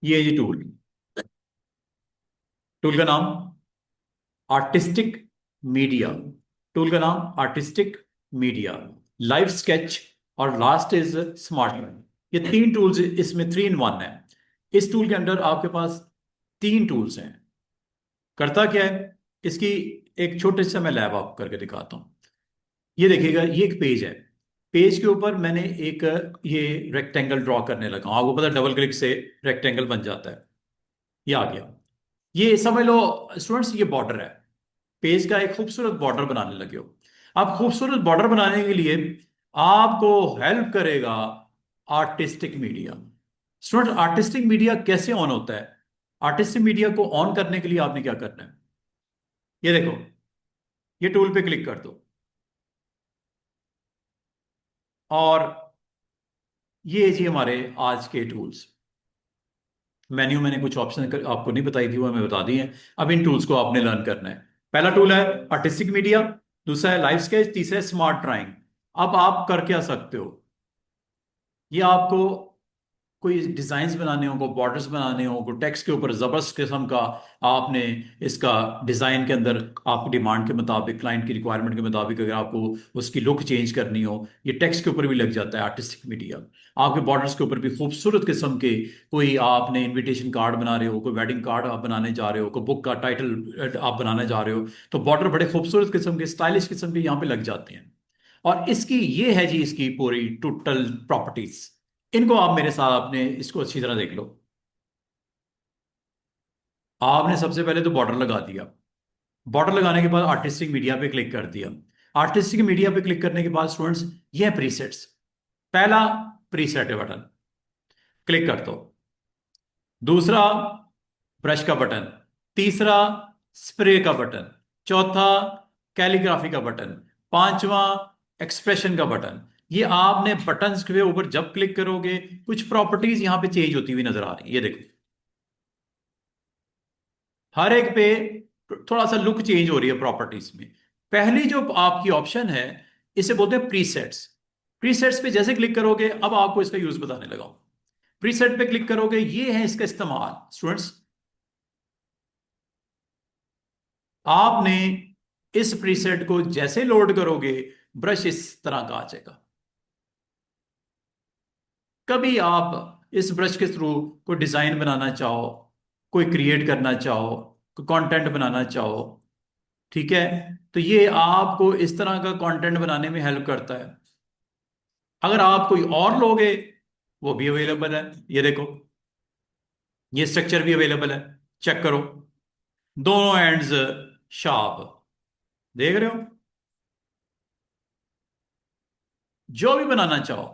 ये है जी tool. Tool का नाम आर्टिस्टिक मीडिया। टूल का नाम आर्टिस्टिक मीडिया, लाइव स्केच और लास्ट इज स्मार्ट। ये तीन टूल्स इसमें 3 in 1 है। इस टूल के अंदर आपके पास तीन टूल्स हैं। करता क्या है इसकी, एक छोटे से मैं लैब आप करके दिखाता हूँ। ये देखिएगा, ये एक पेज है। पेज के ऊपर मैंने एक ये रेक्टेंगल ड्रॉ करने लगा हूं। आपको पता है डबल क्लिक से रेक्टेंगल बन जाता है। ये आ गया। ये समझ लो स्टूडेंट्स, ये बॉर्डर है। पेज का एक खूबसूरत बॉर्डर बनाने लगे हो। आप खूबसूरत बॉर्डर बनाने के लिए आपको हेल्प करेगा artistic media. Student, artistic media कैसे ऑन होता है? आर्टिस्टिक मीडिया को ऑन करने के लिए आपने क्या करना है, ये देखो, ये टूल पे क्लिक कर दो और ये जी हमारे आज के टूल्स। मेन्यू मैंने कुछ ऑप्शन आपको नहीं बताई थी, वो हमें बता दी हैं। अब इन टूल्स को आपने लर्न करना है। पहला टूल है आर्टिस्टिक मीडिया, दूसरा है लाइव स्केच, तीसरा है स्मार्ट ड्राइंग। अब आप कर क्या सकते हो, ये आपको कोई डिजाइन्स बनाने हो, कोई बॉर्डर्स बनाने हो, कोई टेक्स्ट के ऊपर जबरदस्त किस्म का आपने इसका डिजाइन के अंदर आपकी डिमांड के मुताबिक, क्लाइंट की रिक्वायरमेंट के मुताबिक अगर आपको उसकी लुक चेंज करनी हो, ये टेक्स्ट के ऊपर भी लग जाता है आर्टिस्टिक मीडिया। आपके बॉर्डर्स के ऊपर भी खूबसूरत किस्म के, कोई आपने इनविटेशन कार्ड बना रहे हो, कोई वेडिंग कार्ड आप बनाने जा रहे हो, कोई बुक का टाइटल आप बनाने जा रहे हो, तो बॉर्डर बड़े खूबसूरत किस्म के, स्टाइलिश किस्म के यहाँ पे लग जाते हैं। और इसकी ये है जी इसकी पूरी टोटल प्रॉपर्टीज। इनको आप मेरे साथ अपने इसको अच्छी तरह देख लो। आपने सबसे पहले तो बॉर्डर लगा दिया। बॉर्डर लगाने के बाद आर्टिस्टिक मीडिया पे क्लिक कर दिया। आर्टिस्टिक मीडिया पे क्लिक करने के बाद स्टूडेंट्स, ये है प्रीसेट्स। पहला प्रीसेट है बटन, क्लिक कर दो। दूसरा ब्रश का बटन, तीसरा स्प्रे का बटन, चौथा कैलीग्राफी का बटन, पांचवा एक्सप्रेशन का बटन। ये आपने बटन्स के ऊपर जब क्लिक करोगे कुछ प्रॉपर्टीज यहां पे चेंज होती हुई नजर आ रही है, ये देखो। हर एक पे थोड़ा सा लुक चेंज हो रही है प्रॉपर्टीज में। पहली जो आपकी ऑप्शन है, इसे बोलते हैं प्रीसेट्स। प्रीसेट्स पे जैसे क्लिक करोगे, अब आपको इसका यूज बताने लगा हूं। प्रीसेट पे क्लिक करोगे, ये है इसका इस्तेमाल। स्टूडेंट्स, आपने इस प्रीसेट को जैसे लोड करोगे, ब्रश इस तरह का आ जाएगा। कभी आप इस ब्रश के थ्रू कोई डिजाइन बनाना चाहो, कोई क्रिएट करना चाहो, कोई कंटेंट बनाना चाहो, ठीक है, तो ये आपको इस तरह का कंटेंट बनाने में हेल्प करता है। अगर आप कोई और लोगे, वो भी अवेलेबल है। ये देखो, ये स्ट्रक्चर भी अवेलेबल है, चेक करो। दोनों एंड्स शार्प, देख रहे हो। जो भी बनाना चाहो,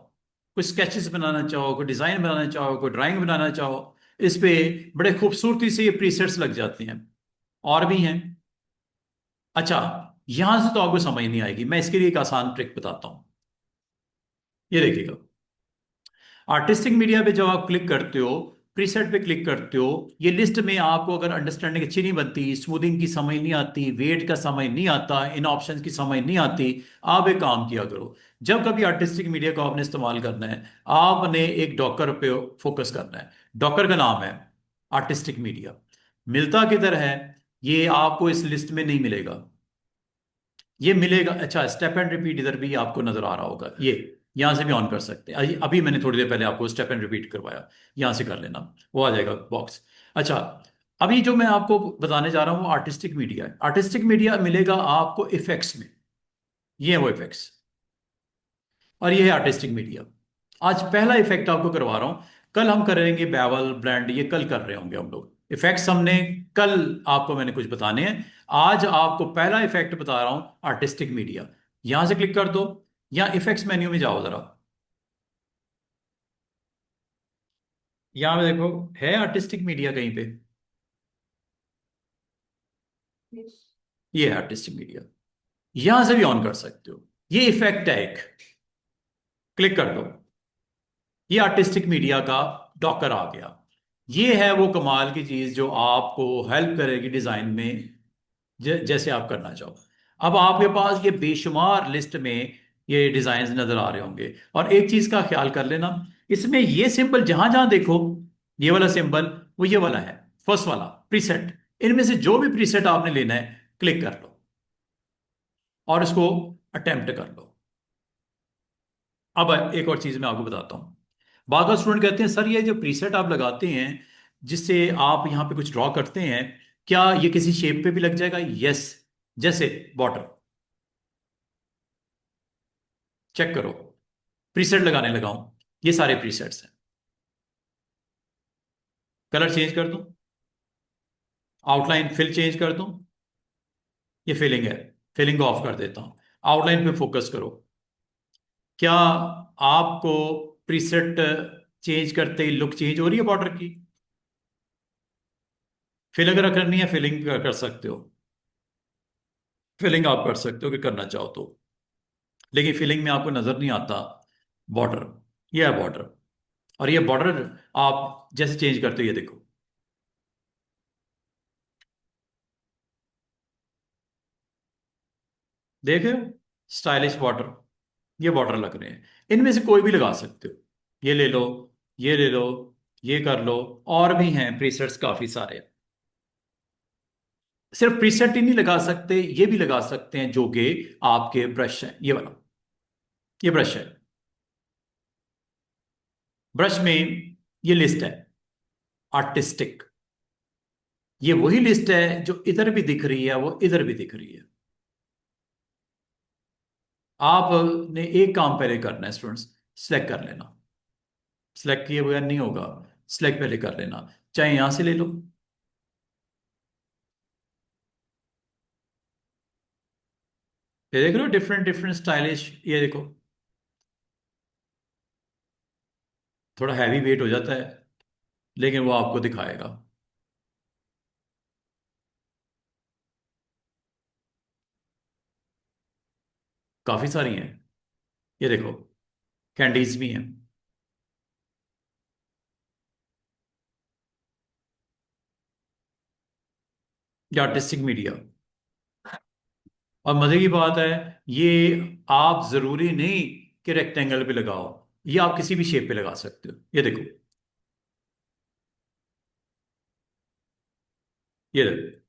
कोई स्केचेस बनाना चाहो, कोई डिजाइन बनाना चाहो, कोई ड्राइंग बनाना चाहो, इस पे बड़े खूबसूरती से ये प्रीसेट्स लग जाते हैं। और भी हैं। अच्छा, यहां से तो आपको समझ नहीं आएगी, मैं इसके लिए एक आसान ट्रिक बताता हूं। ये देखिएगा, आर्टिस्टिक मीडिया पे जब आप क्लिक करते हो, प्रीसेट पे क्लिक करते हो, ये लिस्ट में आपको अगर अंडरस्टैंडिंग अच्छी नहीं बनती, स्मूथिंग की समझ नहीं आती, वेट का समझ नहीं आता, इन ऑप्शंस की समझ नहीं आती, आप एक काम किया करो। जब कभी आर्टिस्टिक मीडिया को आपने इस्तेमाल करना है, आपने एक डॉकर पे फोकस करना है। डॉकर का नाम है आर्टिस्टिक मीडिया। मिलता किधर है, ये आपको इस लिस्ट में नहीं मिलेगा। ये मिलेगा, अच्छा, स्टेप एंड रिपीट इधर भी आपको नजर आ रहा होगा, ये यहां से भी ऑन कर सकते हैं। अभी मैंने थोड़ी देर पहले आपको स्टेप एंड रिपीट करवाया, यहां से कर लेना, वो आ जाएगा बॉक्स। अच्छा, अभी जो मैं आपको बताने जा रहा हूँ वो आर्टिस्टिक मीडिया है। आर्टिस्टिक मीडिया मिलेगा आपको इफेक्ट्स में, ये है वो इफेक्ट्स, और ये है आर्टिस्टिक मीडिया। आज पहला इफेक्ट आपको करवा रहा हूं। कल हम करेंगे बैवल ब्रांड, ये कल कर रहे होंगे हम लोग। इफेक्ट्स हमने कल, आपको मैंने कुछ बताने हैं। आज आपको पहला इफेक्ट बता रहा हूं, आर्टिस्टिक मीडिया। यहां से क्लिक कर दो, या इफेक्ट्स मेन्यू में जाओ जरा। यहां पे देखो, है आर्टिस्टिक मीडिया कहीं पे? ये है आर्टिस्टिक मीडिया। यहां से भी ऑन कर सकते हो। ये इफेक्ट है एक, क्लिक कर दो। ये आर्टिस्टिक मीडिया का डॉकर आ गया। ये है वो कमाल की चीज जो आपको हेल्प करेगी डिजाइन में, जैसे आप करना चाहो। अब आपके पास ये बेशुमार लिस्ट में ये डिजाइन नजर आ रहे होंगे। और एक चीज का ख्याल कर लेना, इसमें ये सिंबल जहां जहां देखो, ये वाला सिंबल, वो ये वाला है, फर्स्ट वाला प्रीसेट। इनमें से जो भी प्रीसेट आपने लेना है क्लिक कर लो और इसको अटेम्प्ट कर लो। अब एक और चीज मैं आपको बताता हूं। बार बार स्टूडेंट कहते हैं सर ये जो प्रीसेट आप लगाते हैं जिससे आप यहां पे कुछ ड्रॉ करते हैं, क्या ये किसी शेप पे भी लग जाएगा? यस। जैसे बॉर्डर, चेक करो, प्रीसेट लगाने लगाऊं, ये सारे प्रीसेट्स हैं। कलर चेंज कर दूं, आउटलाइन फिल चेंज कर दूं, ये फिलिंग है, फिलिंग को ऑफ कर देता हूं। आउटलाइन पे फोकस करो। क्या आपको प्रीसेट चेंज करते ही लुक चेंज हो रही है बॉर्डर की? फिल अगर करनी है फिलिंग कर सकते हो, फिलिंग आप कर सकते हो कि करना चाहो तो, लेकिन फिलिंग में आपको नजर नहीं आता बॉर्डर। ये है बॉर्डर। और ये बॉर्डर आप जैसे चेंज करते हो, ये देखो, देखे हो, स्टाइलिश बॉर्डर। ये बॉर्डर लग रहे हैं, इनमें से कोई भी लगा सकते हो। ये ले लो, ये ले लो, ये कर लो। और भी हैं प्रीसेट्स काफी सारे। सिर्फ प्रीसेट ही नहीं लगा सकते, ये भी लगा सकते हैं जो कि आपके ब्रश है। ये वाला, ये ब्रश है। ब्रश में ये लिस्ट है, आर्टिस्टिक। ये वही लिस्ट है जो इधर भी दिख रही है, वो इधर भी दिख रही है। आपने एक काम पहले करना है स्टूडेंट्स, सिलेक्ट कर लेना। सिलेक्ट किए बगैर नहीं होगा, सिलेक्ट पहले कर लेना। चाहे यहां से ले लो, ये देख रहे हो, डिफरेंट डिफरेंट स्टाइलिश। ये देखो, थोड़ा हैवी वेट हो जाता है, लेकिन वो आपको दिखाएगा। काफी सारी हैं, ये देखो, कैंडीज भी हैं। ये आर्टिस्टिक मीडिया। और मजे की बात है, ये आप जरूरी नहीं कि रेक्टेंगल पे लगाओ, ये आप किसी भी शेप पे लगा सकते हो। ये देखो, ये देखो,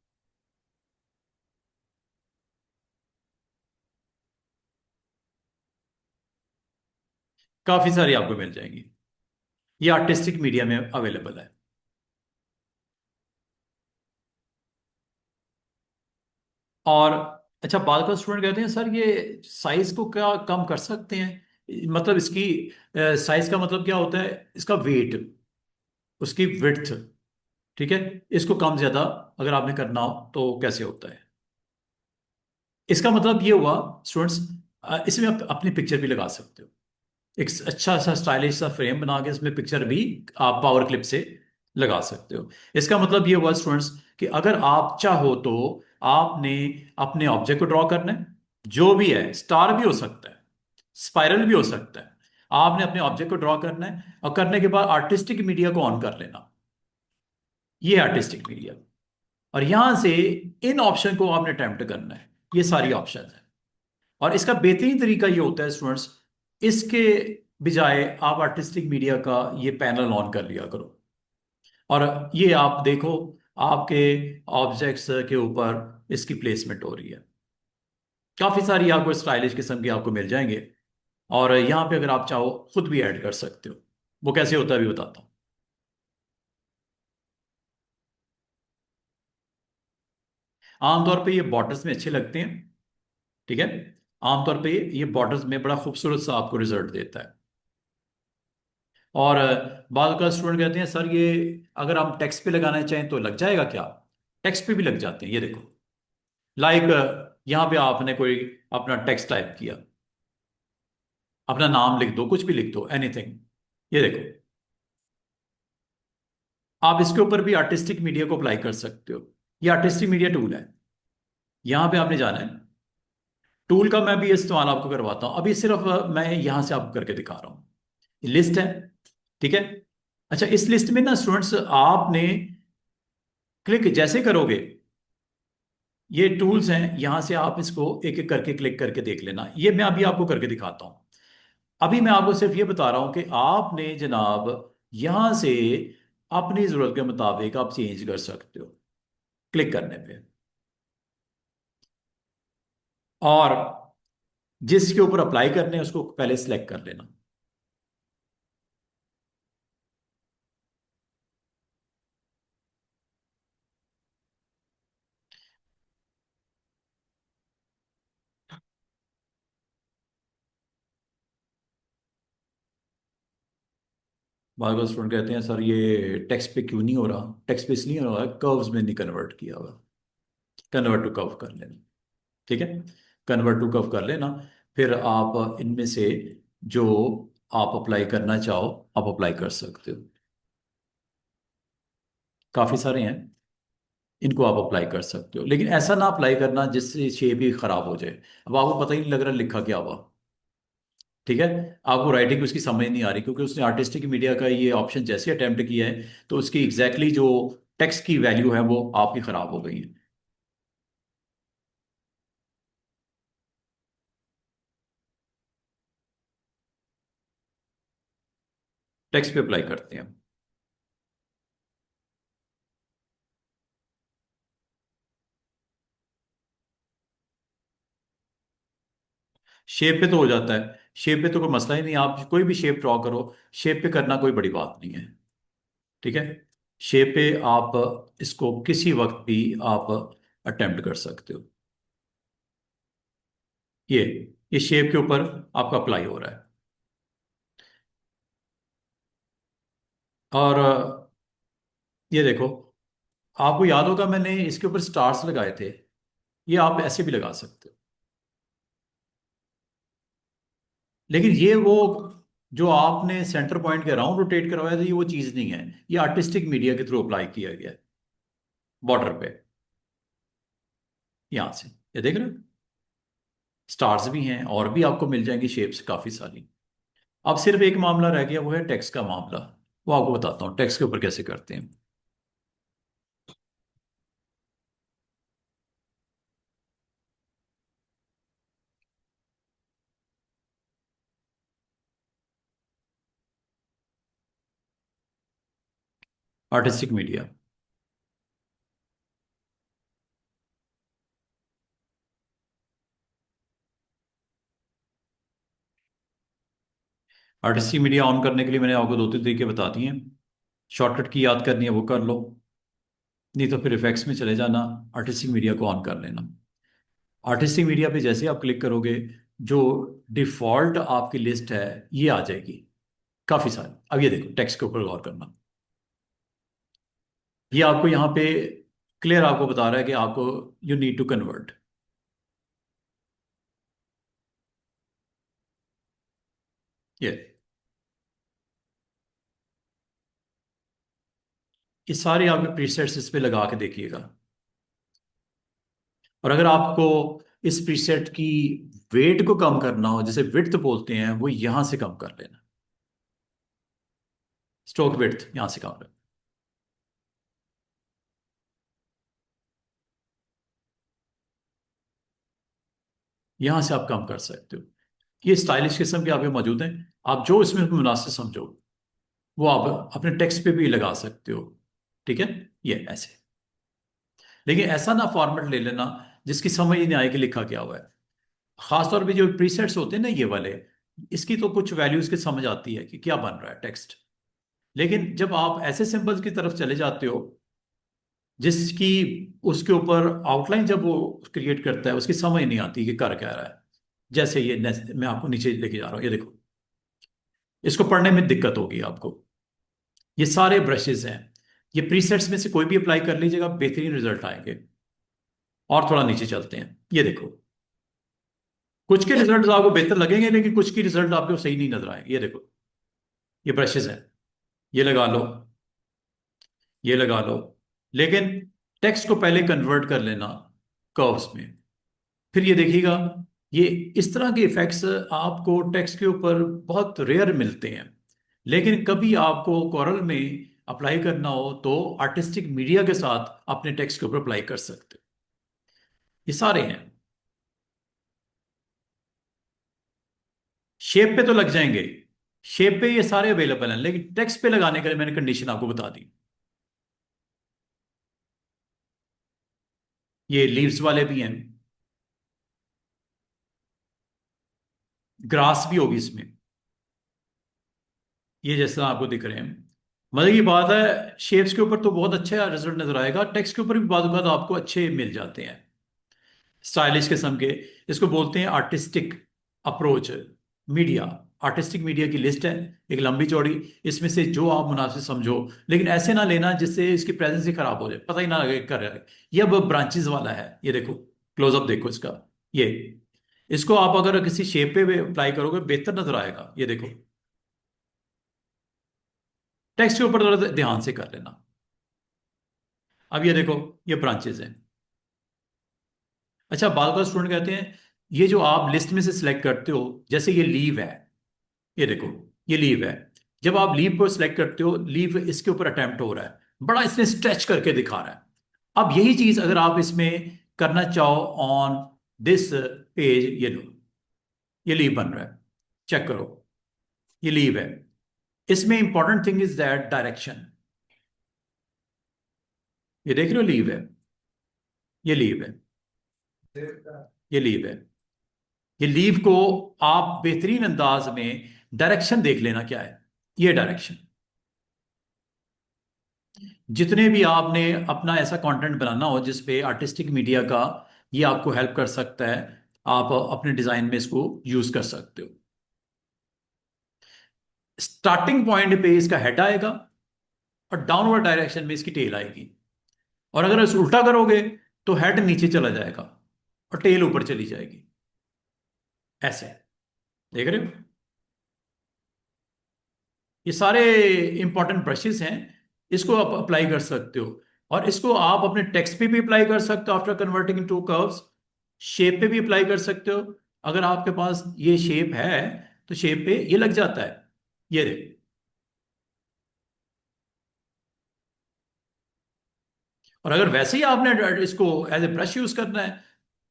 काफी सारी आपको मिल जाएंगी। ये आर्टिस्टिक मीडिया में अवेलेबल है। और अच्छा, बाल का स्टूडेंट कहते हैं सर ये साइज को क्या कम कर सकते हैं? मतलब इसकी साइज का मतलब क्या होता है? इसका वेट, उसकी विड्थ, ठीक है, इसको कम ज्यादा अगर आपने करना हो तो कैसे होता है? इसका मतलब ये हुआ स्टूडेंट्स, इसमें आप अपनी पिक्चर भी लगा सकते हो। एक अच्छा सा स्टाइलिश सा फ्रेम बना के इसमें पिक्चर भी आप पावर क्लिप से लगा सकते हो। इसका मतलब ये हुआ स्टूडेंट्स कि अगर आप चाहो तो आपने अपने ऑब्जेक्ट को ड्रॉ करना है, जो भी है, स्टार भी हो सकता है, स्पाइरल भी हो सकता है। आपने अपने ऑब्जेक्ट को ड्रॉ करना है और करने के बाद आर्टिस्टिक मीडिया को ऑन कर लेना। ये आर्टिस्टिक मीडिया। और यहां से इन ऑप्शन को आपने अटेम्प्ट करना है। ये सारी ऑप्शन है। और इसका बेहतरीन तरीका ये होता है स्टूडेंट्स, इसके बजाय आप आर्टिस्टिक मीडिया का ये पैनल ऑन कर लिया करो। और ये आप देखो, आपके ऑब्जेक्ट्स के ऊपर इसकी प्लेसमेंट हो रही है। काफी सारी आपको स्टाइलिश किस्म की आपको मिल जाएंगे। और यहाँ पे अगर आप चाहो खुद भी ऐड कर सकते हो। वो कैसे होता है अभी बताता हूँ। आमतौर पे ये बॉर्डर्स में अच्छे लगते हैं, ठीक है। आमतौर पे ये बॉर्डर्स में बड़ा खूबसूरत सा आपको रिजल्ट देता है। और बाद का स्टूडेंट कहते हैं सर ये अगर हम टेक्स्ट पे लगाना चाहें तो लग जाएगा क्या? टेक्स्ट पे भी लग जाते हैं, ये देखो। लाइक यहाँ पे आपने कोई अपना टेक्स्ट टाइप किया, अपना नाम लिख दो, कुछ भी लिख दो, एनीथिंग। ये देखो, आप इसके ऊपर भी आर्टिस्टिक मीडिया को अप्लाई कर सकते हो। ये आर्टिस्टिक मीडिया टूल है। यहाँ पे आपने जाना है, टूल का मैं भी इस्तेमाल आपको करवाता हूँ। अभी सिर्फ मैं यहाँ से आपको करके दिखा रहा हूँ। लिस्ट है, ठीक है। अच्छा, इस लिस्ट में ना स्टूडेंट्स आपने क्लिक जैसे करोगे, ये टूल्स हैं, यहां से आप इसको एक एक करके क्लिक करके देख लेना। ये मैं अभी आपको करके दिखाता हूं। अभी मैं आपको सिर्फ ये बता रहा हूं कि आपने जनाब यहां से अपनी जरूरत के मुताबिक आप चेंज कर सकते हो क्लिक करने पे। और जिसके ऊपर अप्लाई करने हैं उसको पहले सिलेक्ट कर लेना। बार बार स्टूडेंट कहते हैं सर ये टेक्स्ट पे क्यों नहीं हो रहा, टेक्स्ट पे इसलिए हो रहा है कर्व्स में नहीं कन्वर्ट किया हुआ। कन्वर्ट टू कर्व कर लेना। ठीक है, कन्वर्ट टू कर्व कर लेना। फिर आप इनमें से जो आप अप्लाई करना चाहो आप अप्लाई कर सकते हो। काफ़ी सारे हैं, इनको आप अप्लाई कर सकते हो, लेकिन ऐसा ना अप्लाई करना जिससे शेप ही खराब हो जाए। अब आपको पता ही नहीं लग रहा लिखा क्या हुआ। ठीक है, आपको राइटिंग उसकी समझ नहीं आ रही क्योंकि उसने आर्टिस्टिक मीडिया का ये ऑप्शन जैसे अटेम्प्ट किया है तो उसकी एग्जैक्टली जो टेक्स्ट की वैल्यू है वो आपकी खराब हो गई है। टेक्स्ट पे अप्लाई करते हैं। शेप पे तो हो जाता है, शेप पे तो कोई मसला ही नहीं, आप कोई भी शेप ड्रॉ करो, शेप पे करना कोई बड़ी बात नहीं है। ठीक है, शेप पे आप इसको किसी वक्त भी आप अटेम्प्ट कर सकते हो। ये ये शेप के ऊपर आपका अप्लाई हो रहा है। और ये देखो, आपको याद होगा मैंने इसके ऊपर स्टार्स लगाए थे, ये आप ऐसे भी लगा सकते हो। लेकिन ये वो जो आपने सेंटर पॉइंट के अराउंड रोटेट करवाया था ये वो चीज़ नहीं है, ये आर्टिस्टिक मीडिया के थ्रू अप्लाई किया गया है बॉर्डर पे। यहां से ये देख रहे हो, स्टार्स भी हैं और भी आपको मिल जाएंगी शेप्स काफ़ी सारी। अब सिर्फ एक मामला रह गया, वो है टेक्स्ट का मामला। वो आपको बताता हूँ टेक्स्ट के ऊपर कैसे करते हैं। Artistic media. Artistic media on करने के लिए मैंने आपको दो तीन तरीके बता दिए हैं। शॉर्टकट की याद करनी है वो कर लो, नहीं तो फिर इफेक्ट्स में चले जाना, आर्टिस्टिक मीडिया को ऑन कर लेना। आर्टिस्टिक मीडिया पे जैसे आप क्लिक करोगे जो डिफॉल्ट आपकी लिस्ट है ये आ जाएगी, काफ़ी सारी। अब ये देखो टेक्स्ट के ऊपर गौर करना, ये आपको यहाँ पे क्लियर आपको बता रहा है कि आपको यू नीड टू कन्वर्ट। ये ये सारे आपके प्रीसेट्स इस पे लगा के देखिएगा। और अगर आपको इस प्रीसेट की वेट को कम करना हो, जैसे विड्थ बोलते हैं, वो यहां से कम कर लेना। स्ट्रोक विड्थ यहां से कम कर, यहां से आप कम कर सकते हो। ये स्टाइलिश किस्म के आपके मौजूद हैं, आप जो इसमें मुनासिब समझो वो आप अपने टेक्स्ट पे भी लगा सकते हो। ठीक है, ये ऐसे। लेकिन ऐसा ना फॉर्मेट ले लेना जिसकी समझ ही नहीं आए कि लिखा क्या हुआ है। खासतौर पे जो प्रीसेट्स होते हैं ना ये वाले, इसकी तो कुछ वैल्यूज की समझ आती है कि क्या बन रहा है टेक्स्ट। लेकिन जब आप ऐसे सिंबल्स की तरफ चले जाते हो जिसकी उसके ऊपर आउटलाइन जब वो क्रिएट करता है उसकी समझ नहीं आती कि कर क्या रहा है। जैसे ये मैं आपको नीचे लेके जा रहा हूँ, ये देखो, इसको पढ़ने में दिक्कत होगी आपको। ये सारे ब्रशेस हैं, ये प्रीसेट्स में से कोई भी अप्लाई कर लीजिएगा बेहतरीन रिजल्ट आएंगे। और थोड़ा नीचे चलते हैं, ये देखो, कुछ के रिजल्ट आपको बेहतर लगेंगे लेकिन कुछ की रिजल्ट आपको सही नहीं नजर आएंगे। ये देखो, ये ब्रशेस हैं, ये लगा लो, ये लगा लो। लेकिन टेक्स्ट को पहले कन्वर्ट कर लेना कर्व्स में, फिर ये देखिएगा, ये इस तरह के इफेक्ट्स आपको टेक्स्ट के ऊपर बहुत रेयर मिलते हैं। लेकिन कभी आपको कोरल में अप्लाई करना हो तो आर्टिस्टिक मीडिया के साथ अपने टेक्स्ट के ऊपर अप्लाई कर सकते हो। ये सारे हैं, शेप पे तो लग जाएंगे, शेप पे ये सारे अवेलेबल हैं, लेकिन टेक्स्ट पे लगाने के लिए मैंने कंडीशन आपको बता दी। ये लीव्स वाले भी हैं, ग्रास भी होगी इसमें, ये जैसा आपको दिख रहे हैं। मतलब की बात है, शेप्स के ऊपर तो बहुत अच्छा रिजल्ट नजर आएगा, टेक्स्ट के ऊपर भी बाद आपको अच्छे मिल जाते हैं, स्टाइलिश किस्म के। इसको बोलते हैं artistic approach media. Artistic media की लिस्ट है एक लंबी चौड़ी, इसमें से जो आप मुनासिब समझो, लेकिन ऐसे ना लेना जिससे इसकी प्रेजेंस ही खराब हो जाए, पता ही ना लगे कर रहा है। ये अब ब्रांचेस वाला है, ये देखो, क्लोजअप देखो इसका। ये इसको आप अगर किसी शेप पे अप्लाई करोगे बेहतर नजर आएगा, ये देखो। टेक्स्ट के ऊपर थोड़ा ध्यान से कर लेना। अब ये देखो, ये ब्रांचेस हैं। अच्छा, बाल का स्टूडेंट कहते हैं ये जो आप लिस्ट में से सिलेक्ट करते हो, जैसे ये लीव है, ये देखो, ये लीव है। जब आप लीव को सिलेक्ट करते हो, लीव इसके ऊपर अटेम्प्ट हो रहा है, बड़ा इसने स्ट्रेच करके दिखा रहा है। अब यही चीज अगर आप इसमें करना चाहो ऑन दिस पेज, ये लो, ये लीव बन रहा है, चेक करो, ये लीव है। इसमें important thing is that direction. ये देख रहे हो, लीव है, ये लीव है, ये लीव है। ये लीव को आप बेहतरीन अंदाज में डायरेक्शन देख लेना क्या है, ये डायरेक्शन। जितने भी आपने अपना ऐसा कंटेंट बनाना हो जिसपे आर्टिस्टिक मीडिया का ये आपको हेल्प कर सकता है, आप अपने डिजाइन में इसको यूज कर सकते हो। स्टार्टिंग पॉइंट पे इसका हेड आएगा और डाउनवर्ड डायरेक्शन में इसकी टेल आएगी। और अगर इसे उल्टा करोगे तो हेड नीचे चला जाएगा और टेल ऊपर चली जाएगी, ऐसे। देख रहे हो, ये सारे इंपॉर्टेंट ब्रशेस हैं, इसको आप अप्लाई कर सकते हो। और इसको आप अपने टेक्स्ट पे भी अप्लाई कर सकते हो after converting into curves. Shape पे भी अप्लाई कर सकते हो, अगर आपके पास ये शेप है तो शेप पे ये लग जाता है, ये देखो। और अगर वैसे ही आपने इसको एज ए ब्रश यूज करना है,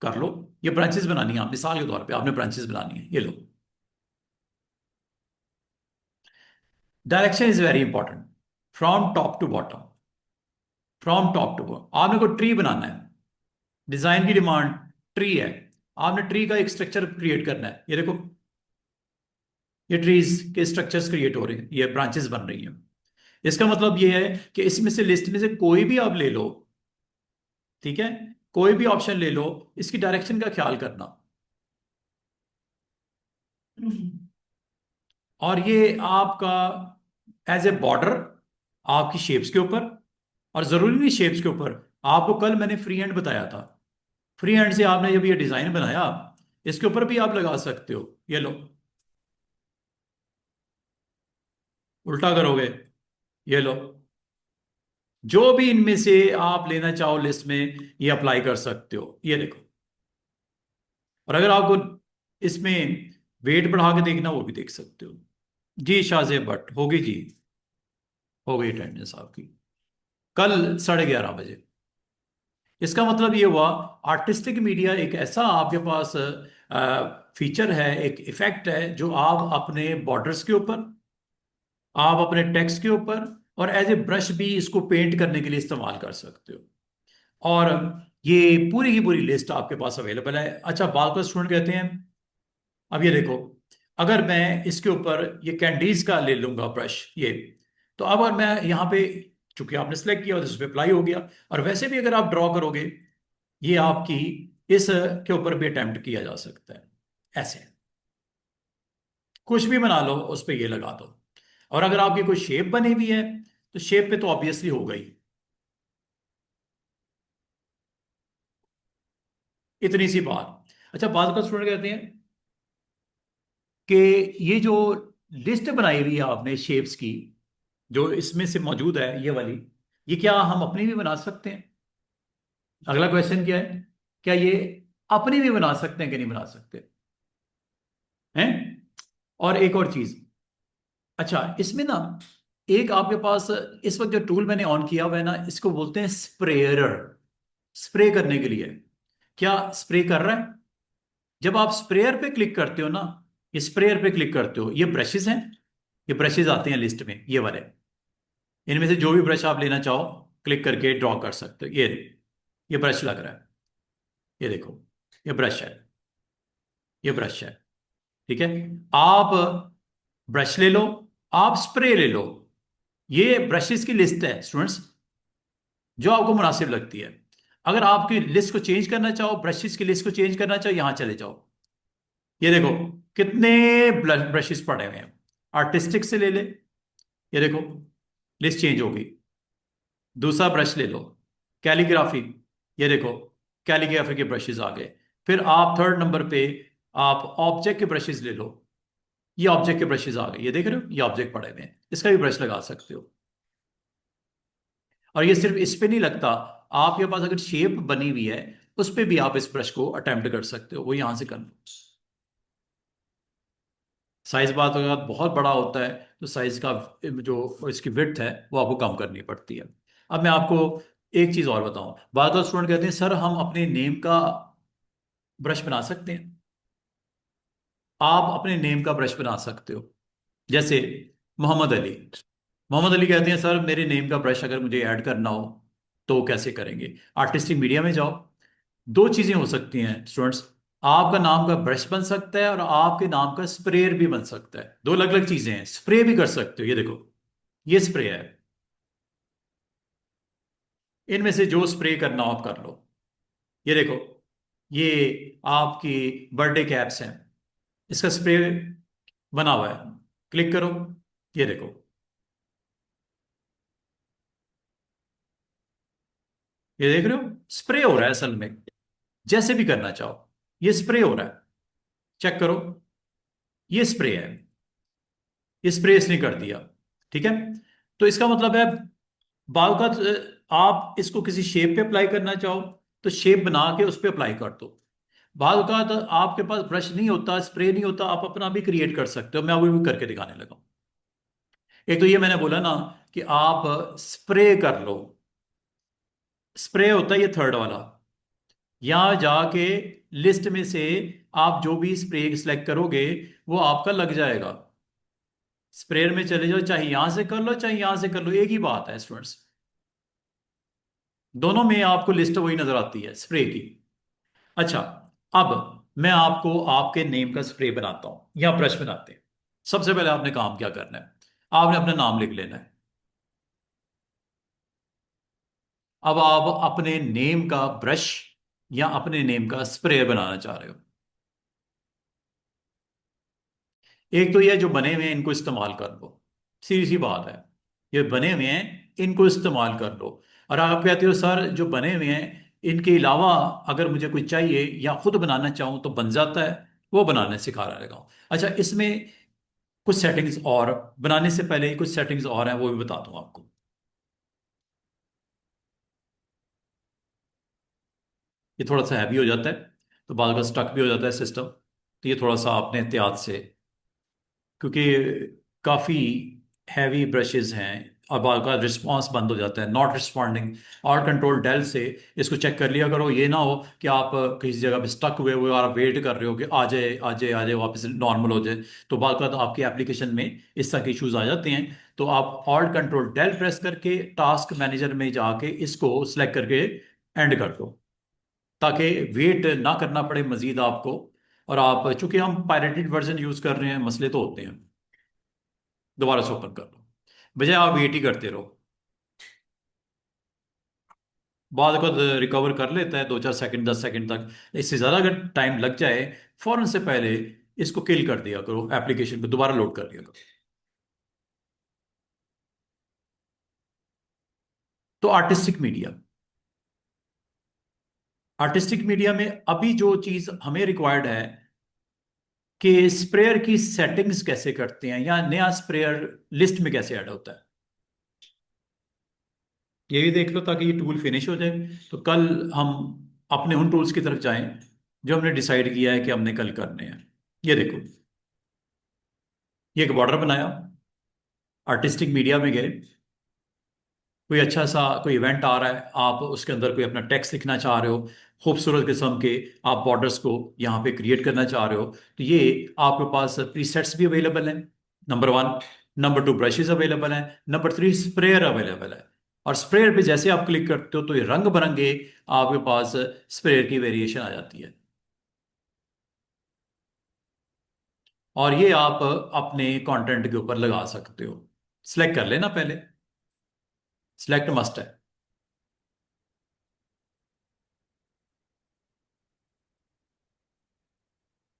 कर लो। ये ब्रांचेस बनानी है, आप मिसाल के तौर पे आपने ब्रांचेस बनानी है, ये लो। Direction is very important, from top to bottom. From top to bottom आपने कोई ट्री बनाना है, डिजाइन की डिमांड ट्री है, आपने ट्री का एक स्ट्रक्चर क्रिएट करना है, ये देखो, ये ट्रीज के स्ट्रक्चर्स क्रिएट हो रहे हैं, ये ब्रांचेस बन रही हैं। इसका मतलब ये है कि इसमें से लिस्ट में से कोई भी आप ले लो, ठीक है, कोई भी ऑप्शन ले लो, इसकी डायरेक्शन का ख्याल करना। और ये आपका एज ए बॉर्डर आपकी शेप्स के ऊपर, और जरूरी नहीं शेप्स के ऊपर, आपको कल मैंने फ्री हैंड बताया था, फ्री हैंड से आपने जब ये डिजाइन बनाया, इसके ऊपर भी आप लगा सकते हो, ये लो। उल्टा करोगे, ये लो। जो भी इनमें से आप लेना चाहो लिस्ट में, ये अप्लाई कर सकते हो, ये देखो। और अगर आपको इसमें वेट बढ़ा के देखना, वो भी देख सकते हो। जी शाहजेब भट्ट होगी जी, हो गई अटेंडेंस आपकी कल 11:30 बजे। इसका मतलब ये हुआ, आर्टिस्टिक मीडिया एक ऐसा आपके पास फीचर है, एक इफेक्ट है, जो आप अपने बॉर्डर्स के ऊपर, आप अपने टेक्स्ट के ऊपर, और एज ए ब्रश भी इसको पेंट करने के लिए इस्तेमाल कर सकते हो। और ये पूरी की पूरी लिस्ट आपके पास अवेलेबल है। अच्छा, बाल का स्टूडेंट कहते हैं, अब ये देखो, अगर मैं इसके ऊपर ये कैंडीज का ले लूंगा ब्रश, ये, तो अब अगर मैं यहाँ पे, चूंकि आपने सेलेक्ट किया तो इस पे अप्लाई हो गया। और वैसे भी अगर आप ड्रॉ करोगे, ये आपकी इस के ऊपर भी अटेम्प्ट किया जा सकता है, ऐसे कुछ भी बना लो उस पे ये लगा दो। और अगर आपकी कोई शेप बनी हुई है तो शेप पे तो ऑब्वियसली हो गई, इतनी सी बात। अच्छा, बाद का स्टूडेंट कहते हैं कि ये जो लिस्ट बनाई हुई है आपने शेप्स की, जो इसमें से मौजूद है ये वाली, ये क्या हम अपनी भी बना सकते हैं? अगला क्वेश्चन क्या है, क्या ये अपनी भी बना सकते हैं कि नहीं बना सकते हैं? और एक और चीज, अच्छा इसमें ना, एक आपके पास इस वक्त जो टूल मैंने ऑन किया हुआ है ना, इसको बोलते हैं स्प्रेयर। स्प्रे करने के लिए, क्या स्प्रे कर रहा है? जब आप स्प्रेयर पे क्लिक करते हो ना, ये स्प्रेयर पे क्लिक करते हो, ये ब्रशेस हैं, ये ब्रशेज आते हैं लिस्ट में, ये वाले। इनमें से जो भी ब्रश आप लेना चाहो क्लिक करके ड्रॉ कर सकते हो। ये ब्रश लग रहा है, ये देखो, ये ब्रश है, ये ब्रश है। ठीक है, आप ब्रश ले लो, आप स्प्रे ले लो। ये ब्रशेस की लिस्ट है स्टूडेंट्स, जो आपको मुनासिब लगती है। अगर आपकी लिस्ट को चेंज करना चाहो, ब्रशेस की लिस्ट को चेंज करना चाहो, यहां चले जाओ। ये देखो कितने ब्रशेस पड़े हुए हैं। आर्टिस्टिक से ले ले, ये देखो लिस्ट चेंज होगी। दूसरा ब्रश ले लो, कैलीग्राफी, ये देखो कैलीग्राफी के ब्रशेस आ गए। फिर आप थर्ड नंबर पे आप ऑब्जेक्ट के ब्रशेस ले लो, ये ऑब्जेक्ट के ब्रशेस आ गए, ये देख रहे हो, ये ऑब्जेक्ट पड़े हुए हैं, इसका भी ब्रश लगा सकते हो। और ये सिर्फ इस पे नहीं लगता, आपके पास अगर शेप बनी हुई है उस पे भी आप इस ब्रश को अटेम्प्ट कर सकते हो, वो यहां से कर लो। साइज बात अगर बहुत बड़ा होता है तो साइज का जो इसकी विड्थ है वो आपको कम करनी पड़ती है। अब मैं आपको एक चीज और बताऊं, बात स्टूडेंट कहते हैं सर हम अपने नेम का ब्रश बना सकते हैं। आप अपने नेम का ब्रश बना सकते हो। जैसे मोहम्मद अली, मोहम्मद अली कहते हैं सर मेरे नेम का ब्रश अगर मुझे ऐड करना हो तो कैसे करेंगे। आर्टिस्टिक मीडिया में जाओ, दो चीजें हो सकती हैं स्टूडेंट्स, आपका नाम का ब्रश बन सकता है और आपके नाम का स्प्रेयर भी बन सकता है। दो अलग अलग चीजें हैं, स्प्रे भी कर सकते हो, ये देखो ये स्प्रे है। इनमें से जो स्प्रे करना हो आप कर लो। ये देखो, ये आपकी बर्थडे कैप्स हैं, इसका स्प्रे बना हुआ है, क्लिक करो, ये देखो, ये देख रहे हो स्प्रे हो रहा है असल में। जैसे भी करना चाहो ये स्प्रे हो रहा है, चेक करो, ये स्प्रे है, ये स्प्रे इसने कर दिया। ठीक है, तो इसका मतलब है बाल का आप इसको किसी शेप पे अप्लाई करना चाहो तो शेप बना के उस पर अप्लाई कर दो। बाल का तो आपके पास ब्रश नहीं होता, स्प्रे नहीं होता, आप अपना भी क्रिएट कर सकते हो। मैं वो भी करके दिखाने लगा हूं। एक तो ये मैंने बोला ना कि आप स्प्रे कर लो, स्प्रे होता है ये थर्ड वाला। यहां जाके लिस्ट में से आप जो भी स्प्रे सिलेक्ट करोगे वो आपका लग जाएगा। स्प्रेयर में चले जाओ, चाहे यहां से कर लो चाहे यहां से कर लो, एक ही बात है स्टूडेंट्स, दोनों में आपको लिस्ट वही नजर आती है स्प्रे की। अच्छा, अब मैं आपको आपके नेम का स्प्रे बनाता हूं या ब्रश बनाते हैं। सबसे पहले आपने काम क्या करना है, आपने अपना नाम लिख लेना है। अब आप अपने नेम का ब्रश या अपने नेम का स्प्रे बनाना चाह रहे हो। एक तो ये जो बने हुए हैं इनको इस्तेमाल कर लो, सीधी सी बात है, ये बने हुए हैं इनको इस्तेमाल कर लो। और आप कहते हो सर जो बने हुए हैं इनके अलावा अगर मुझे कोई चाहिए या खुद बनाना चाहूँ तो बन जाता है, वो बनाने सिखा रहा लगा हूँ। अच्छा, इसमें कुछ सेटिंग्स और, बनाने से पहले कुछ सेटिंग्स और हैं वो भी बता दूँ आपको। ये थोड़ा सा हैवी हो जाता है तो बाद का स्टक भी हो जाता है सिस्टम, तो ये थोड़ा सा आपने एहतियात से, क्योंकि काफ़ी हैवी ब्रशेस हैं और बार का रिस्पॉन्स बंद हो जाता है, नॉट रिस्पॉन्डिंग। और कंट्रोल डेल से इसको चेक कर लिया करो, ये ना हो कि आप किसी जगह पे स्टक हुए हुए और आप वेट कर रहे हो कि आ जाए आ जाए आ जाए वापस नॉर्मल हो जाए। तो बार का तो आपकी एप्लीकेशन में इस तरह के इशूज़ आ जाते हैं। तो आप ऑल्ट कंट्रोल डेल प्रेस करके टास्क मैनेजर में जाके इसको सिलेक्ट करके एंड कर दो, ताकि वेट ना करना पड़े मजीद आपको। और आप चूंकि हम पायरेटेड वर्जन यूज़ कर रहे हैं, मसले तो होते हैं, दोबारा से ओपन कर लो, बजाय आप वेट ही करते रहो। बाद को रिकवर कर लेता है 2-4 सेकंड 10 सेकंड तक, इससे ज़्यादा अगर टाइम लग जाए फौरन से पहले इसको किल कर दिया करो, एप्लीकेशन को दोबारा लोड कर दिया करो। तो आर्टिस्टिक मीडिया, आर्टिस्टिक मीडिया में अभी जो चीज़ हमें रिक्वायर्ड है कि स्प्रेयर की सेटिंग्स कैसे करते हैं या नया स्प्रेयर लिस्ट में कैसे ऐड होता है, ये भी देख लो ताकि ये टूल फिनिश हो जाए। तो कल हम अपने उन टूल्स की तरफ जाएं जो हमने डिसाइड किया है कि हमने कल करने हैं। ये देखो, ये एक बॉर्डर बनाया, आर्टिस्टिक मीडिया में गए, कोई अच्छा सा कोई इवेंट आ रहा है, आप उसके अंदर कोई अपना टेक्स्ट लिखना चाह रहे हो, खूबसूरत किस्म के आप बॉर्डर्स को यहाँ पे क्रिएट करना चाह रहे हो, तो ये आपके पास प्रीसेट्स भी अवेलेबल हैं, नंबर 1। नंबर 2 ब्रशेस अवेलेबल हैं, नंबर 3 स्प्रेयर अवेलेबल है। और स्प्रेयर पे जैसे आप क्लिक करते हो तो ये रंग बिरंगे आपके पास स्प्रेयर की वेरिएशन आ जाती है। और ये आप अपने कंटेंट के ऊपर लगा सकते हो। सिलेक्ट कर लेना पहले, सिलेक्ट मस्ट है।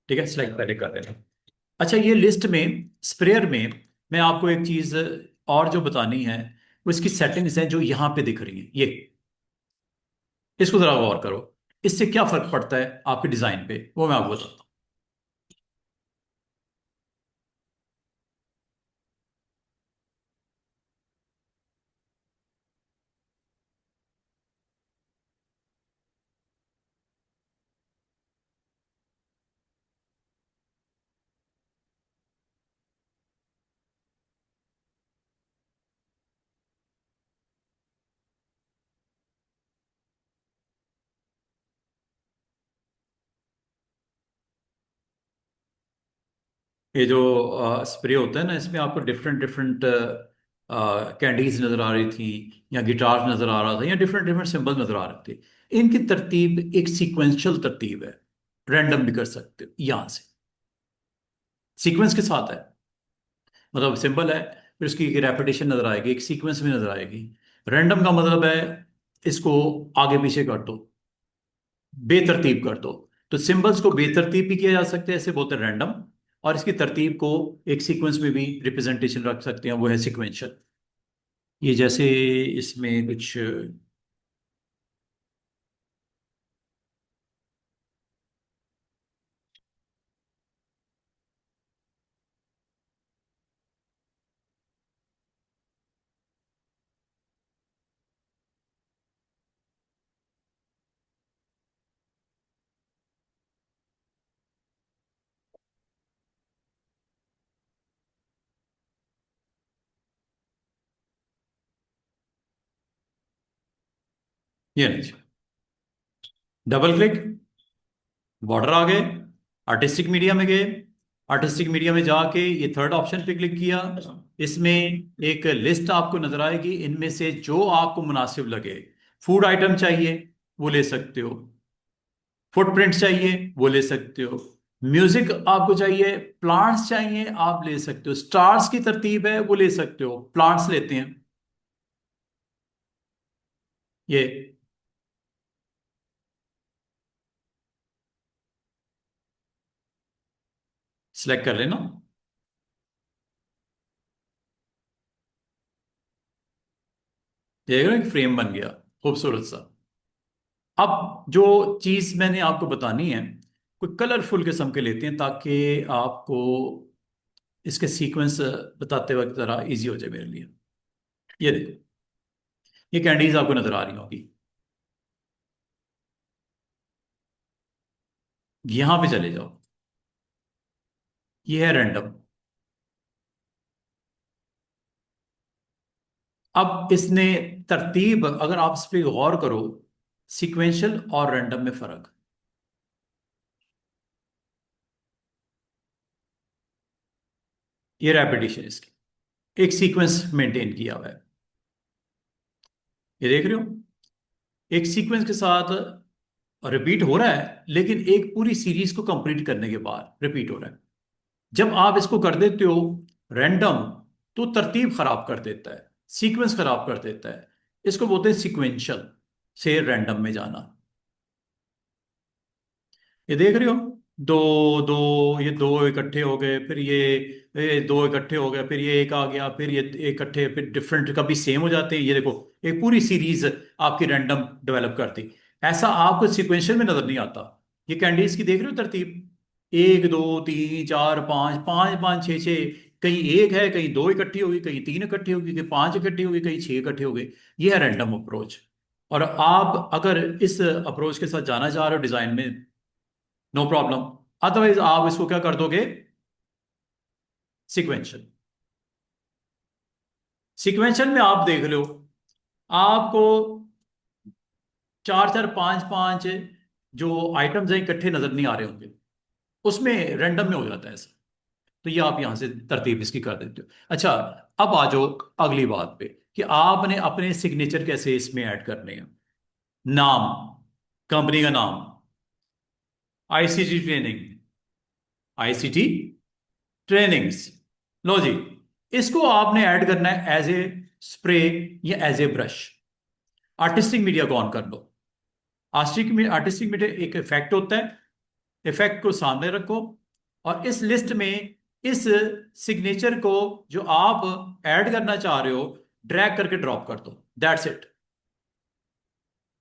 ठीक है, सिलेक्ट पहले कर लेना। अच्छा, ये लिस्ट में स्प्रेयर में मैं आपको एक चीज और जो बतानी है, वो इसकी सेटिंग्स हैं जो यहां पे दिख रही हैं। ये इसको जरा गौर करो, इससे क्या फर्क पड़ता है आपके डिजाइन पे, वो मैं आपको बताता हूँ। ये जो स्प्रे होता है ना, इसमें आपको डिफरेंट डिफरेंट कैंडीज नजर आ रही थी, या गिटार नजर आ रहा था, या डिफरेंट डिफरेंट सिंबल नजर आ रहे थे। इनकी तरतीब एक सीक्वेंशियल तरतीब है, रैंडम भी कर सकते हो यहां से, सीक्वेंस के साथ है। मतलब सिंबल है, फिर उसकी एक रेपिटेशन नजर आएगी, एक सीक्वेंस में नजर आएगी। रैंडम का मतलब है इसको आगे पीछे कर दो, बेतरतीब कर दो। तो सिंबल्स को बेतरतीब भी किया जा सकता है, ऐसे बोलते हैं रैंडम। और इसकी तरतीब को एक सीक्वेंस में भी रिप्रेजेंटेशन रख सकते हैं, वो है सिक्वेंशियल। ये जैसे इसमें कुछ, ये नहीं, डबल क्लिक, बॉर्डर आ गए, आर्टिस्टिक मीडिया में गए, आर्टिस्टिक मीडिया में जाके ये थर्ड ऑप्शन पे क्लिक किया। इसमें एक लिस्ट आपको नजर आएगी, इनमें से जो आपको मुनासिब लगे। फूड आइटम चाहिए, वो ले सकते हो। फुटप्रिंट्स चाहिए, वो ले सकते हो। म्यूजिक आपको चाहिए, प्लांट्स चाहिए, आप ले सकते हो। स्टार्स की तरतीब है, वो ले सकते हो, प्लांट्स लेते हैं। ये सिलेक्ट कर लेना, देख रहे हो, एक फ्रेम बन गया खूबसूरत सा। अब जो चीज मैंने आपको बतानी है, कोई कलरफुल किस्म के लेते हैं, ताकि आपको इसके सीक्वेंस बताते वक्त जरा इजी हो जाए मेरे लिए। ये देखो, ये कैंडीज आपको नजर आ रही होगी, यहां पे चले जाओ, ये है रैंडम। अब इसने तरतीब, अगर आप इस पर गौर करो, सीक्वेंशियल और रैंडम में फर्क, ये रेपिटेशन इसकी, एक सीक्वेंस मेंटेन किया हुआ है। ये देख रहे हो, एक सीक्वेंस के साथ रिपीट हो रहा है, लेकिन एक पूरी सीरीज को कंप्लीट करने के बाद रिपीट हो रहा है। जब आप इसको कर देते हो रैंडम, तो तरतीब खराब कर देता है, सीक्वेंस खराब कर देता है। इसको बोलते हैं सीक्वेंशियल से रैंडम में जाना। ये देख रहे हो, दो दो, ये दो इकट्ठे हो गए, फिर ये दो इकट्ठे हो गए, फिर ये एक आ गया, फिर ये इकट्ठे, फिर डिफरेंट कभी सेम हो जाते हैं। ये देखो, एक पूरी सीरीज आपकी रैंडम डेवलप करती। ऐसा आपको सिक्वेंशियल में नजर नहीं आता। ये कैंडीज की देख रहे हो तरतीब, एक दो तीन चार पाँच, पाँच पाँच छः छः, कहीं एक है, कहीं दो इकट्ठी होगी, कहीं तीन इकट्ठी होगी, कहीं पांच इकट्ठी होगी, कहीं छह इकट्ठे हो गए। ये है रैंडम अप्रोच। और आप अगर इस अप्रोच के साथ जाना चाह रहे हो डिजाइन में, नो प्रॉब्लम। अदरवाइज आप इसको क्या कर दोगे, सिक्वेंशियल। सिक्वेंशियल में आप देख लो, आपको चार चार पांच पांच जो आइटम्स हैं इकट्ठे नजर नहीं आ रहे होंगे, उसमें रैंडम में हो जाता है ऐसा। तो ये आप यहां से तरतीब इसकी कर देते हो। अच्छा, अब आ जाओ अगली बात पे कि आपने अपने सिग्नेचर कैसे इसमें ऐड करने हैं। नाम, कंपनी का नाम, आईसीटी ट्रेनिंग, आईसीटी ट्रेनिंग्स, लो जी, इसको आपने ऐड करना है एज ए स्प्रे या as a brush. Artistic media को ऑन कर लो। आर्टिस्टिक मीडिया एक इफेक्ट होता है, इफेक्ट को सामने रखो और इस लिस्ट में इस सिग्नेचर को जो आप ऐड करना चाह रहे हो ड्रैग करके ड्रॉप कर दो। That's it.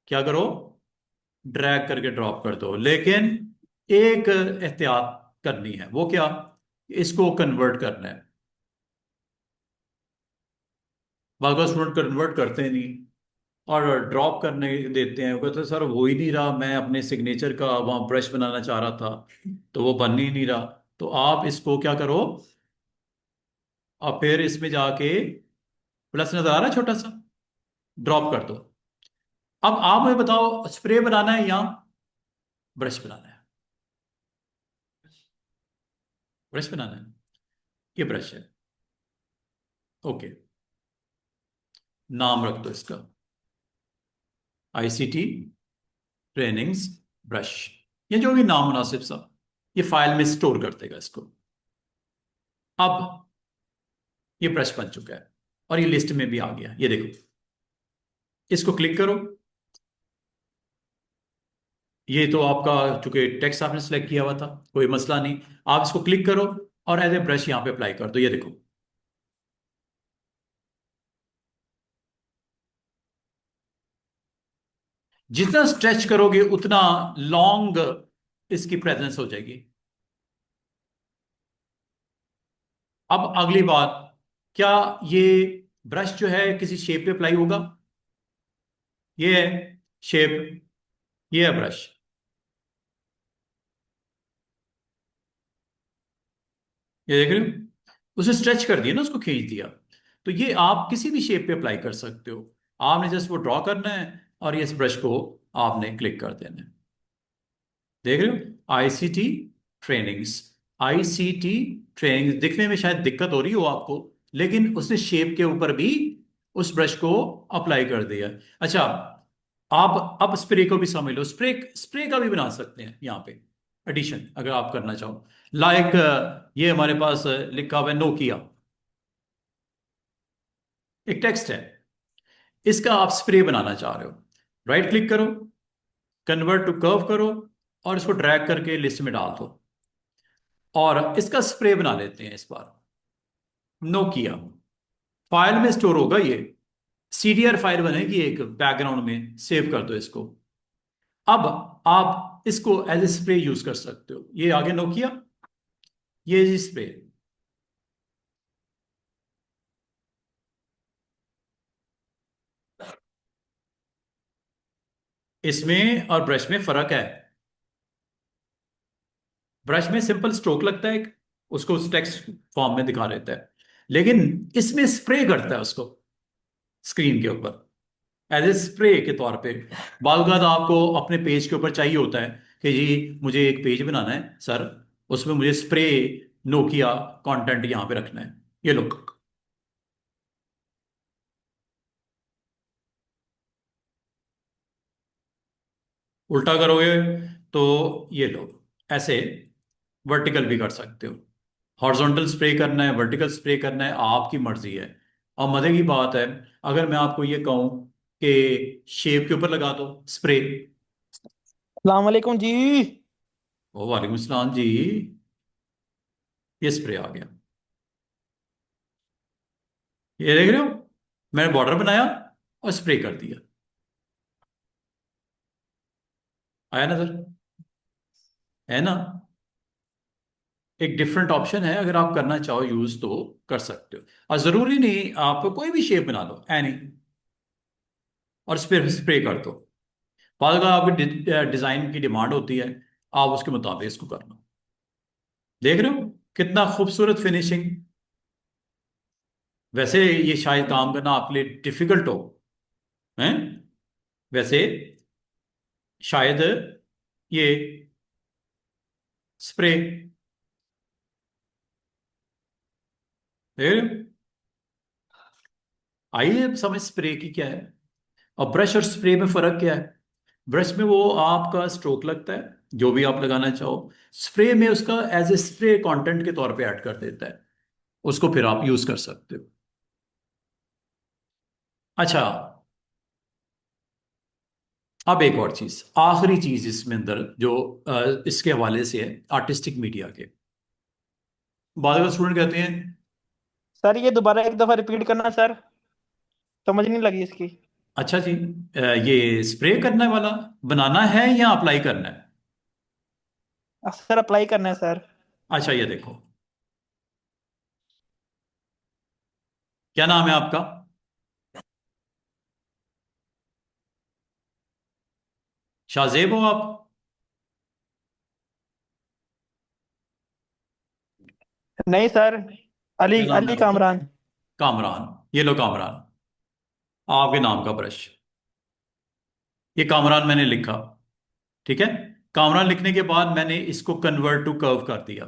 क्या करो, ड्रैग करके ड्रॉप कर दो। लेकिन एक एहतियात करनी है, वो क्या, इसको कन्वर्ट करना है। बाकी स्टूडेंट कन्वर्ट करते नहीं और ड्रॉप करने देते हैं, वो कहते हैं सर हो ही नहीं रहा, मैं अपने सिग्नेचर का वहां ब्रश बनाना चाह रहा था तो वो बन ही नहीं रहा। तो आप इसको क्या करो, और फिर इसमें जाके प्लस नजर आ रहा है छोटा सा, ड्रॉप कर दो। अब आप मुझे बताओ स्प्रे बनाना है या ब्रश बनाना है। ब्रश बनाना है, ये ब्रश है। ओके, नाम रख दो इसका, आईसीटी ट्रेनिंग्स ब्रश, ये जो भी नाम मुनासिब सा, ये फाइल में स्टोर कर देगा इसको। अब ये ब्रश बन चुका है और ये लिस्ट में भी आ गया, ये देखो। इसको क्लिक करो। ये तो आपका, चूंकि टेक्स्ट आपने सेलेक्ट किया हुआ था, कोई मसला नहीं। आप इसको क्लिक करो और एज ए ब्रश यहां पे अप्लाई कर दो, ये देखो। जितना स्ट्रेच करोगे उतना लॉन्ग इसकी प्रेजेंस हो जाएगी। अब अगली बात, क्या ये ब्रश जो है किसी शेप पे अप्लाई होगा। ये है शेप, ये है ब्रश, ये देख रहे हो, उसे स्ट्रेच कर दिया ना, उसको खींच दिया। तो ये आप किसी भी शेप पे अप्लाई कर सकते हो। आपने जस्ट वो ड्रॉ करना है और ये इस ब्रश को आपने क्लिक कर देना है। देख रहे हो, आईसीटी ट्रेनिंग्स, आईसीटी ट्रेनिंग्स दिखने में शायद दिक्कत हो रही हो आपको, लेकिन उसने शेप के ऊपर भी उस ब्रश को अप्लाई कर दिया। अच्छा, आप अब स्प्रे को भी समझ लो। स्प्रे, स्प्रे का भी बना सकते हैं यहाँ पे एडिशन, अगर आप करना चाहो। लाइक ये हमारे पास लिखा हुआ है नोकिया, एक टेक्स्ट है, इसका आप स्प्रे बनाना चाह रहे हो। राइट क्लिक करो, कन्वर्ट टू कर्व करो और इसको ड्रैग करके लिस्ट में डाल दो और इसका स्प्रे बना लेते हैं इस बार। नोकिया फाइल में स्टोर होगा ये, सीडीआर फाइल बनेगी एक बैकग्राउंड में, सेव कर दो इसको। अब आप इसको एज ए स्प्रे यूज कर सकते हो। ये आगे नोकिया, ये जी स्प्रे। इसमें और ब्रश में फर्क है। ब्रश में सिंपल स्ट्रोक लगता है एक, उसको उस टेक्स्ट फॉर्म में दिखा देता है, लेकिन इसमें स्प्रे करता है उसको स्क्रीन के ऊपर एज ए स्प्रे के तौर पे। बालगाद आपको अपने पेज के ऊपर चाहिए होता है कि जी मुझे एक पेज बनाना है सर, उसमें मुझे स्प्रे नोकिया कंटेंट यहां पे रखना है। ये लो, उल्टा करोगे तो ये लो, ऐसे वर्टिकल भी कर सकते हो। हॉरिजॉन्टल स्प्रे करना है, वर्टिकल स्प्रे करना है, आपकी मर्जी है। और मजे की बात है, अगर मैं आपको ये कहूं कि शेप के ऊपर लगा दो स्प्रे। सलाम वालेकुम जी। ओ वालेकुम सलाम जी, ये स्प्रे आ गया। ये देख रहे हो, मैंने बॉर्डर बनाया और स्प्रे कर दिया। आया नजर, है ना। एक डिफरेंट ऑप्शन है, अगर आप करना चाहो यूज तो कर सकते हो। और जरूरी नहीं, आप कोई भी शेप बना लो एनी, और स्प्रे स्प्रे कर दो। बाद अगर आपकी डिजाइन की डिमांड होती है, आप उसके मुताबिक इसको करना। देख रहे हो कितना खूबसूरत फिनिशिंग। वैसे ये शायद काम करना आपके लिए डिफिकल्ट हो, हैं वैसे शायद ये स्प्रे देख, आइए अब समझ स्प्रे की क्या है। और ब्रश और स्प्रे में फर्क क्या है? ब्रश में वो आपका स्ट्रोक लगता है, जो भी आप लगाना चाहो। स्प्रे में उसका एज ए स्प्रे कंटेंट के तौर पे ऐड कर देता है, उसको फिर आप यूज कर सकते हो। अच्छा, अब एक और चीज, आखिरी चीज इसमें अंदर जो इसके हवाले से है, आर्टिस्टिक मीडिया के। बाद स्टूडेंट कहते हैं, सर ये दोबारा एक दफा रिपीट करना सर, समझ नहीं लगी इसकी। अच्छा जी, ये स्प्रे करने वाला बनाना है या अप्लाई करना है? सर अप्लाई करना है सर। अच्छा, ये देखो, क्या नाम है आपका? शाहजेब हो आप? नहीं सर, क्या अली नाम है अली आपका? कामरान। कामरान। ये लो कामरान, आपके नाम का ब्रश। ये कामरान मैंने लिखा, ठीक है। कामरान लिखने के बाद मैंने इसको कन्वर्ट टू कर्व कर दिया।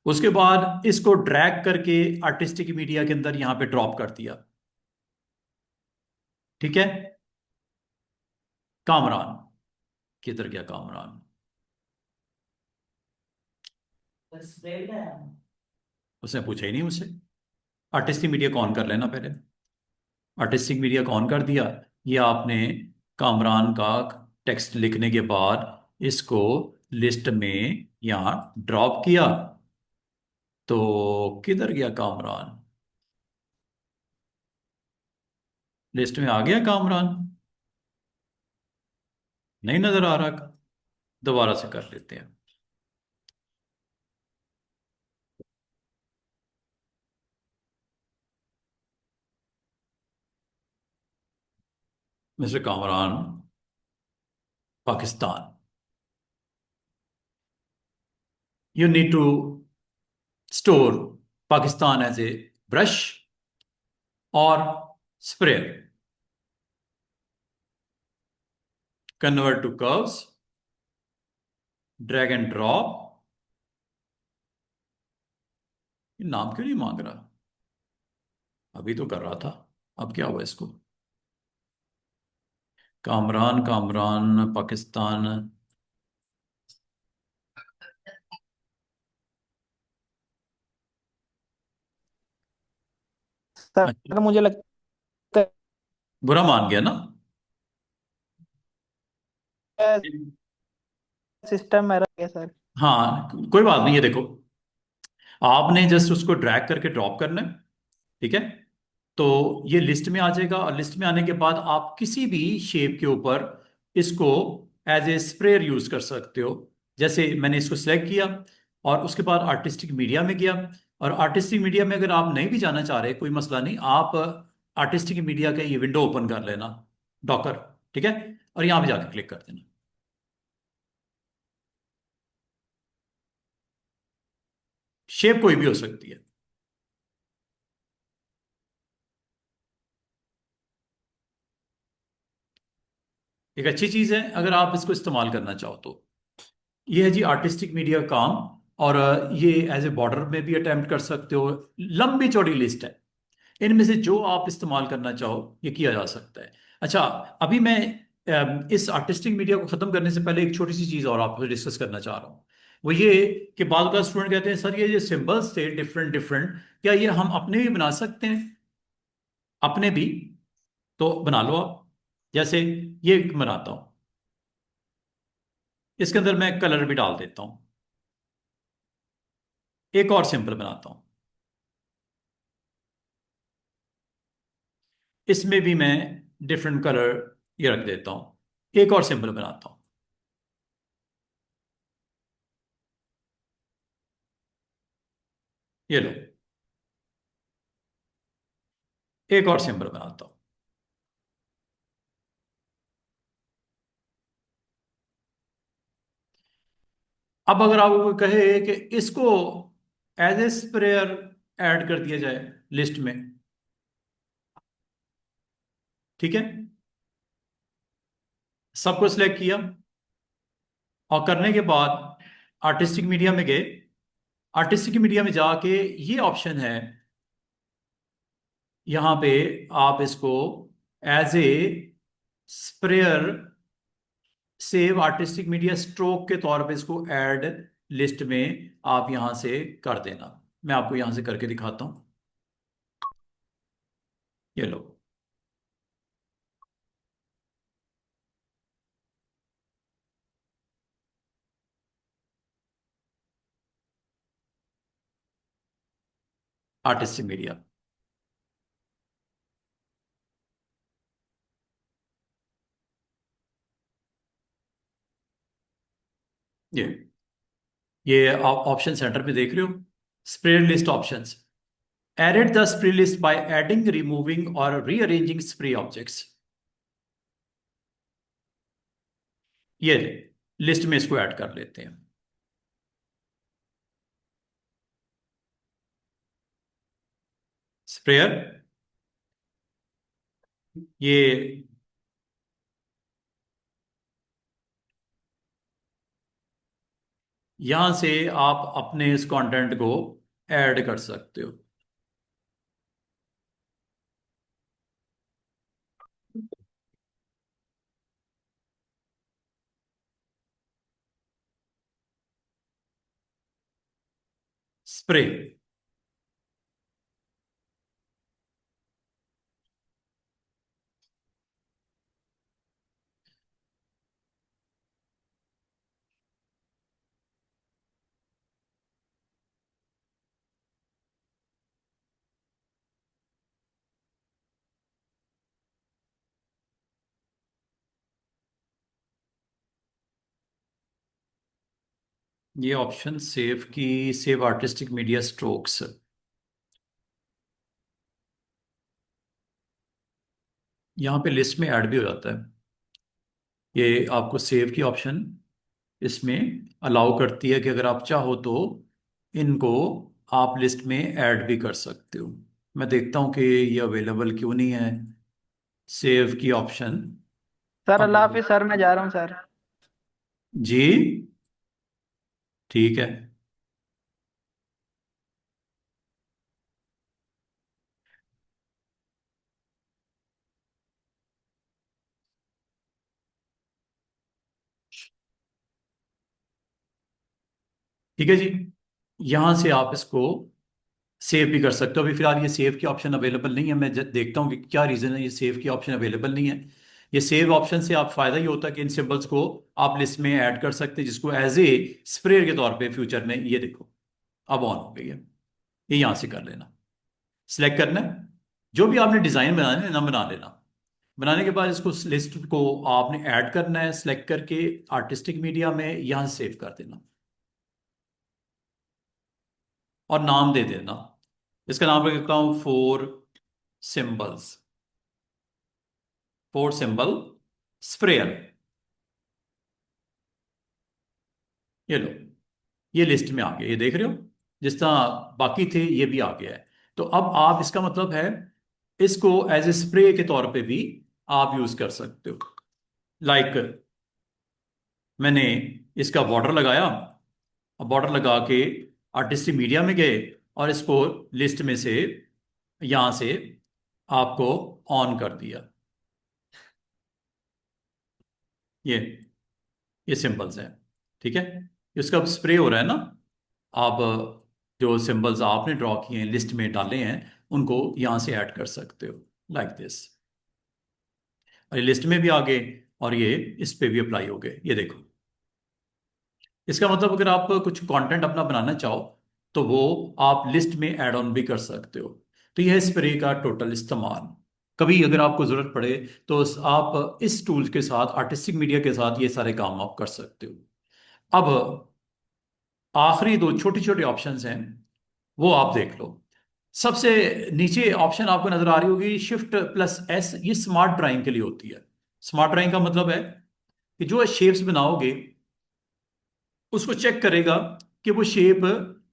उसके बाद इसको ड्रैग करके आर्टिस्टिक मीडिया के अंदर यहां पे ड्रॉप कर दिया, ठीक है। कामरान किधर गया कामरान? उसने पूछा ही नहीं मुझसे। आर्टिस्टिक मीडिया को ऑन कर लेना पहले। आर्टिस्टिक मीडिया को ऑन कर दिया। ये आपने कामरान का टेक्स्ट लिखने के बाद इसको लिस्ट में यहां ड्रॉप किया, तो किधर गया कामरान? लिस्ट में आ गया कामरान? नहीं नजर आ रहा। दोबारा से कर लेते हैं। Mister Kamran, Pakistan. You need to store Pakistan as a brush or sprayer. Convert to curves, drag and drop. ये नाम क्यों नहीं मांग रहा? अभी तो कर रहा था, अब क्या हुआ इसको? कामरान, कामरान, पाकिस्तान। अच्छा, सर मुझे लगता बुरा मान गया ना? है सिस्टम एरर है सर। हाँ, कोई बात नहीं। ये देखो, आपने जस्ट उसको ड्रैग करके ड्रॉप करना है, ठीक है। तो ये लिस्ट में आ जाएगा, और लिस्ट में आने के बाद आप किसी भी शेप के ऊपर इसको एज ए स्प्रेयर यूज कर सकते हो। जैसे मैंने इसको सिलेक्ट किया और उसके बाद आर्टिस्टिक मीडिया में गया। और आर्टिस्टिक मीडिया में अगर आप नहीं भी जाना चाह रहे, कोई मसला नहीं, आप आर्टिस्टिक मीडिया का ये विंडो ओपन कर लेना, डॉकर, ठीक है। और यहां पे जाकर क्लिक कर देना। शेप कोई भी हो सकती है। एक अच्छी चीज है अगर आप इसको इस्तेमाल करना चाहो तो। ये है जी आर्टिस्टिक मीडिया काम। और ये एज ए बॉर्डर में भी अटेम्प्ट कर सकते हो। लंबी चौड़ी लिस्ट है, इनमें से जो आप इस्तेमाल करना चाहो ये किया जा सकता है। अच्छा, अभी मैं इस आर्टिस्टिक मीडिया को खत्म करने से पहले एक छोटी सी चीज और आपसे डिस्कस करना चाह रहा हूँ। वो ये कि बाद का स्टूडेंट कहते हैं सर ये सिंबल्स थे डिफरेंट डिफरेंट, क्या ये हम अपने भी बना सकते हैं? अपने भी, तो बना लो आप। जैसे ये बनाता हूँ, इसके अंदर मैं कलर भी डाल देता हूँ। एक और सिंपल बनाता हूँ, इसमें भी मैं डिफरेंट कलर ये रख देता हूं। एक और सिंबल बनाता हूं, ये लो। एक और सिंबल बनाता हूं। अब अगर आपको कोई कहे कि इसको एज ए स्प्रेयर ऐड कर दिया जाए लिस्ट में, ठीक है। सबको सिलेक्ट किया और करने के बाद आर्टिस्टिक मीडिया में गए। आर्टिस्टिक मीडिया में जाके ये ऑप्शन है, यहाँ पे आप इसको as a sprayer save artistic media stroke के तौर पे इसको ऐड लिस्ट में आप यहां से कर देना। मैं आपको यहां से करके दिखाता हूं। ये लो, आर्टिस्टिक मीडिया। ये ये आप ऑप्शन सेंटर पे देख रहे हो, spray list options. Edit the spray list by adding, removing और रीअरेंजिंग स्प्रे ऑब्जेक्ट्स। ये लिस्ट में इसको ऐड कर लेते हैं। स्प्रेयर, ये यहां से आप अपने इस कंटेंट को ऐड कर सकते हो। स्प्रे, ये ऑप्शन सेव की, सेव आर्टिस्टिक मीडिया स्ट्रोक्स, यहाँ पे लिस्ट में ऐड भी हो जाता है। ये आपको सेव की ऑप्शन इसमें अलाउ करती है कि अगर आप चाहो तो इनको आप लिस्ट में ऐड भी कर सकते हो। मैं देखता हूँ कि ये अवेलेबल क्यों नहीं है, सेव की ऑप्शन। सर अब अल्लाह हाफिज सर, मैं जा रहा हूँ सर। जी, ठीक है। ठीक है जी, यहाँ से आप इसको सेव भी कर सकते हो। अभी फिलहाल ये सेव की ऑप्शन अवेलेबल नहीं है। मैं देखता हूँ कि क्या रीज़न है ये सेव की ऑप्शन अवेलेबल नहीं है। ये सेव ऑप्शन से आप फ़ायदा ही होता है कि इन सिंबल्स को आप लिस्ट में ऐड कर सकते हैं, जिसको एज ए स्प्रेयर के तौर पे फ्यूचर में, ये देखो अब ऑन हो गई है। ये यहाँ से कर लेना, सिलेक्ट करना है। जो भी आपने डिज़ाइन बनाना है ना, बना लेना। बनाने के बाद इसको लिस्ट को आपने ऐड करना है, सिलेक्ट करके आर्टिस्टिक मीडिया में यहाँ सेव कर देना और नाम दे देना। इसका नाम रख देता हूँ सिंबल्स फोर सिंबल स्प्रेयर। ये लो, ये लिस्ट में आ गया, ये देख रहे हो, जिस तरह बाकी थे ये भी आ गया है। तो अब आप, इसका मतलब है इसको एज ए स्प्रे के तौर पे भी आप यूज कर सकते हो। लाइक मैंने इसका बॉर्डर लगाया, और बॉर्डर लगा के आर्टिस्टिक मीडिया में गए और इसको लिस्ट में से यहां से आपको ऑन कर दिया। ये ये सिंबल्स हैं, ठीक है। इसका अब स्प्रे हो रहा है ना। आप जो सिंबल्स आपने ड्रॉ किए हैं, लिस्ट में डाले हैं, उनको यहां से ऐड कर सकते हो लाइक दिस। और ये लिस्ट में भी आ गए और ये इस पे भी अप्लाई हो गए, ये देखो। इसका मतलब अगर आप कुछ कंटेंट अपना बनाना चाहो तो वो आप लिस्ट में ऐड ऑन भी कर सकते हो। तो यह स्प्रे का टोटल इस्तेमाल। कभी अगर आपको ज़रूरत पड़े तो आप इस टूल के साथ, आर्टिस्टिक मीडिया के साथ, ये सारे काम आप कर सकते हो। अब आखिरी दो छोटे छोटे ऑप्शंस हैं, वो आप देख लो। सबसे नीचे ऑप्शन आपको नजर आ रही होगी Shift+S, ये स्मार्ट ड्राइंग के लिए होती है। स्मार्ट ड्राइंग का मतलब है कि जो शेप्स बनाओगे उसको चेक करेगा कि वो शेप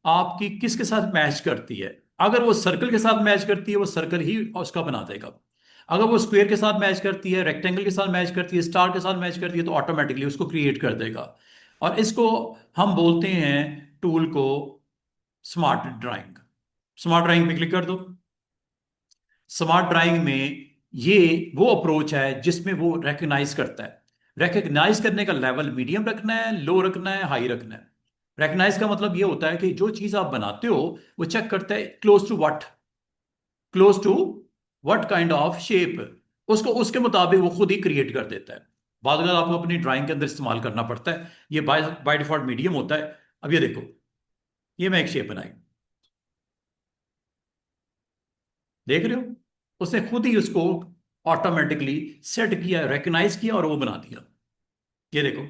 आपकी किसके साथ मैच करती है। अगर वो सर्कल के साथ मैच करती है, वो सर्कल ही उसका बना देगा। अगर वो स्क्वायर के साथ मैच करती है, रेक्टेंगल के साथ मैच करती है, स्टार के साथ मैच करती है, तो ऑटोमेटिकली उसको क्रिएट कर देगा। और इसको हम बोलते हैं टूल को स्मार्ट ड्राइंग। स्मार्ट ड्राइंग पे क्लिक कर दो। स्मार्ट ड्राइंग में ये वो अप्रोच है जिसमें वो रिकग्नाइज करता है। रिकग्नाइज करने का लेवल मीडियम रखना है, लो रखना है, हाई रखना है। रिकग्नाइज का मतलब ये होता है कि जो चीज आप बनाते हो वो चेक करता है close to what kind of shape, उसको उसके मुताबिक वो खुद ही क्रिएट कर देता है। बाद अगर आपको अपनी ड्राइंग के अंदर इस्तेमाल करना पड़ता है, ये बाय बाय डिफॉल्ट मीडियम होता है। अब ये देखो, ये मैं एक शेप बनाई, देख रहे हो, उसने खुद ही उसको ऑटोमेटिकली सेट किया, रिकग्नाइज किया और वो बना दिया। ये देखो,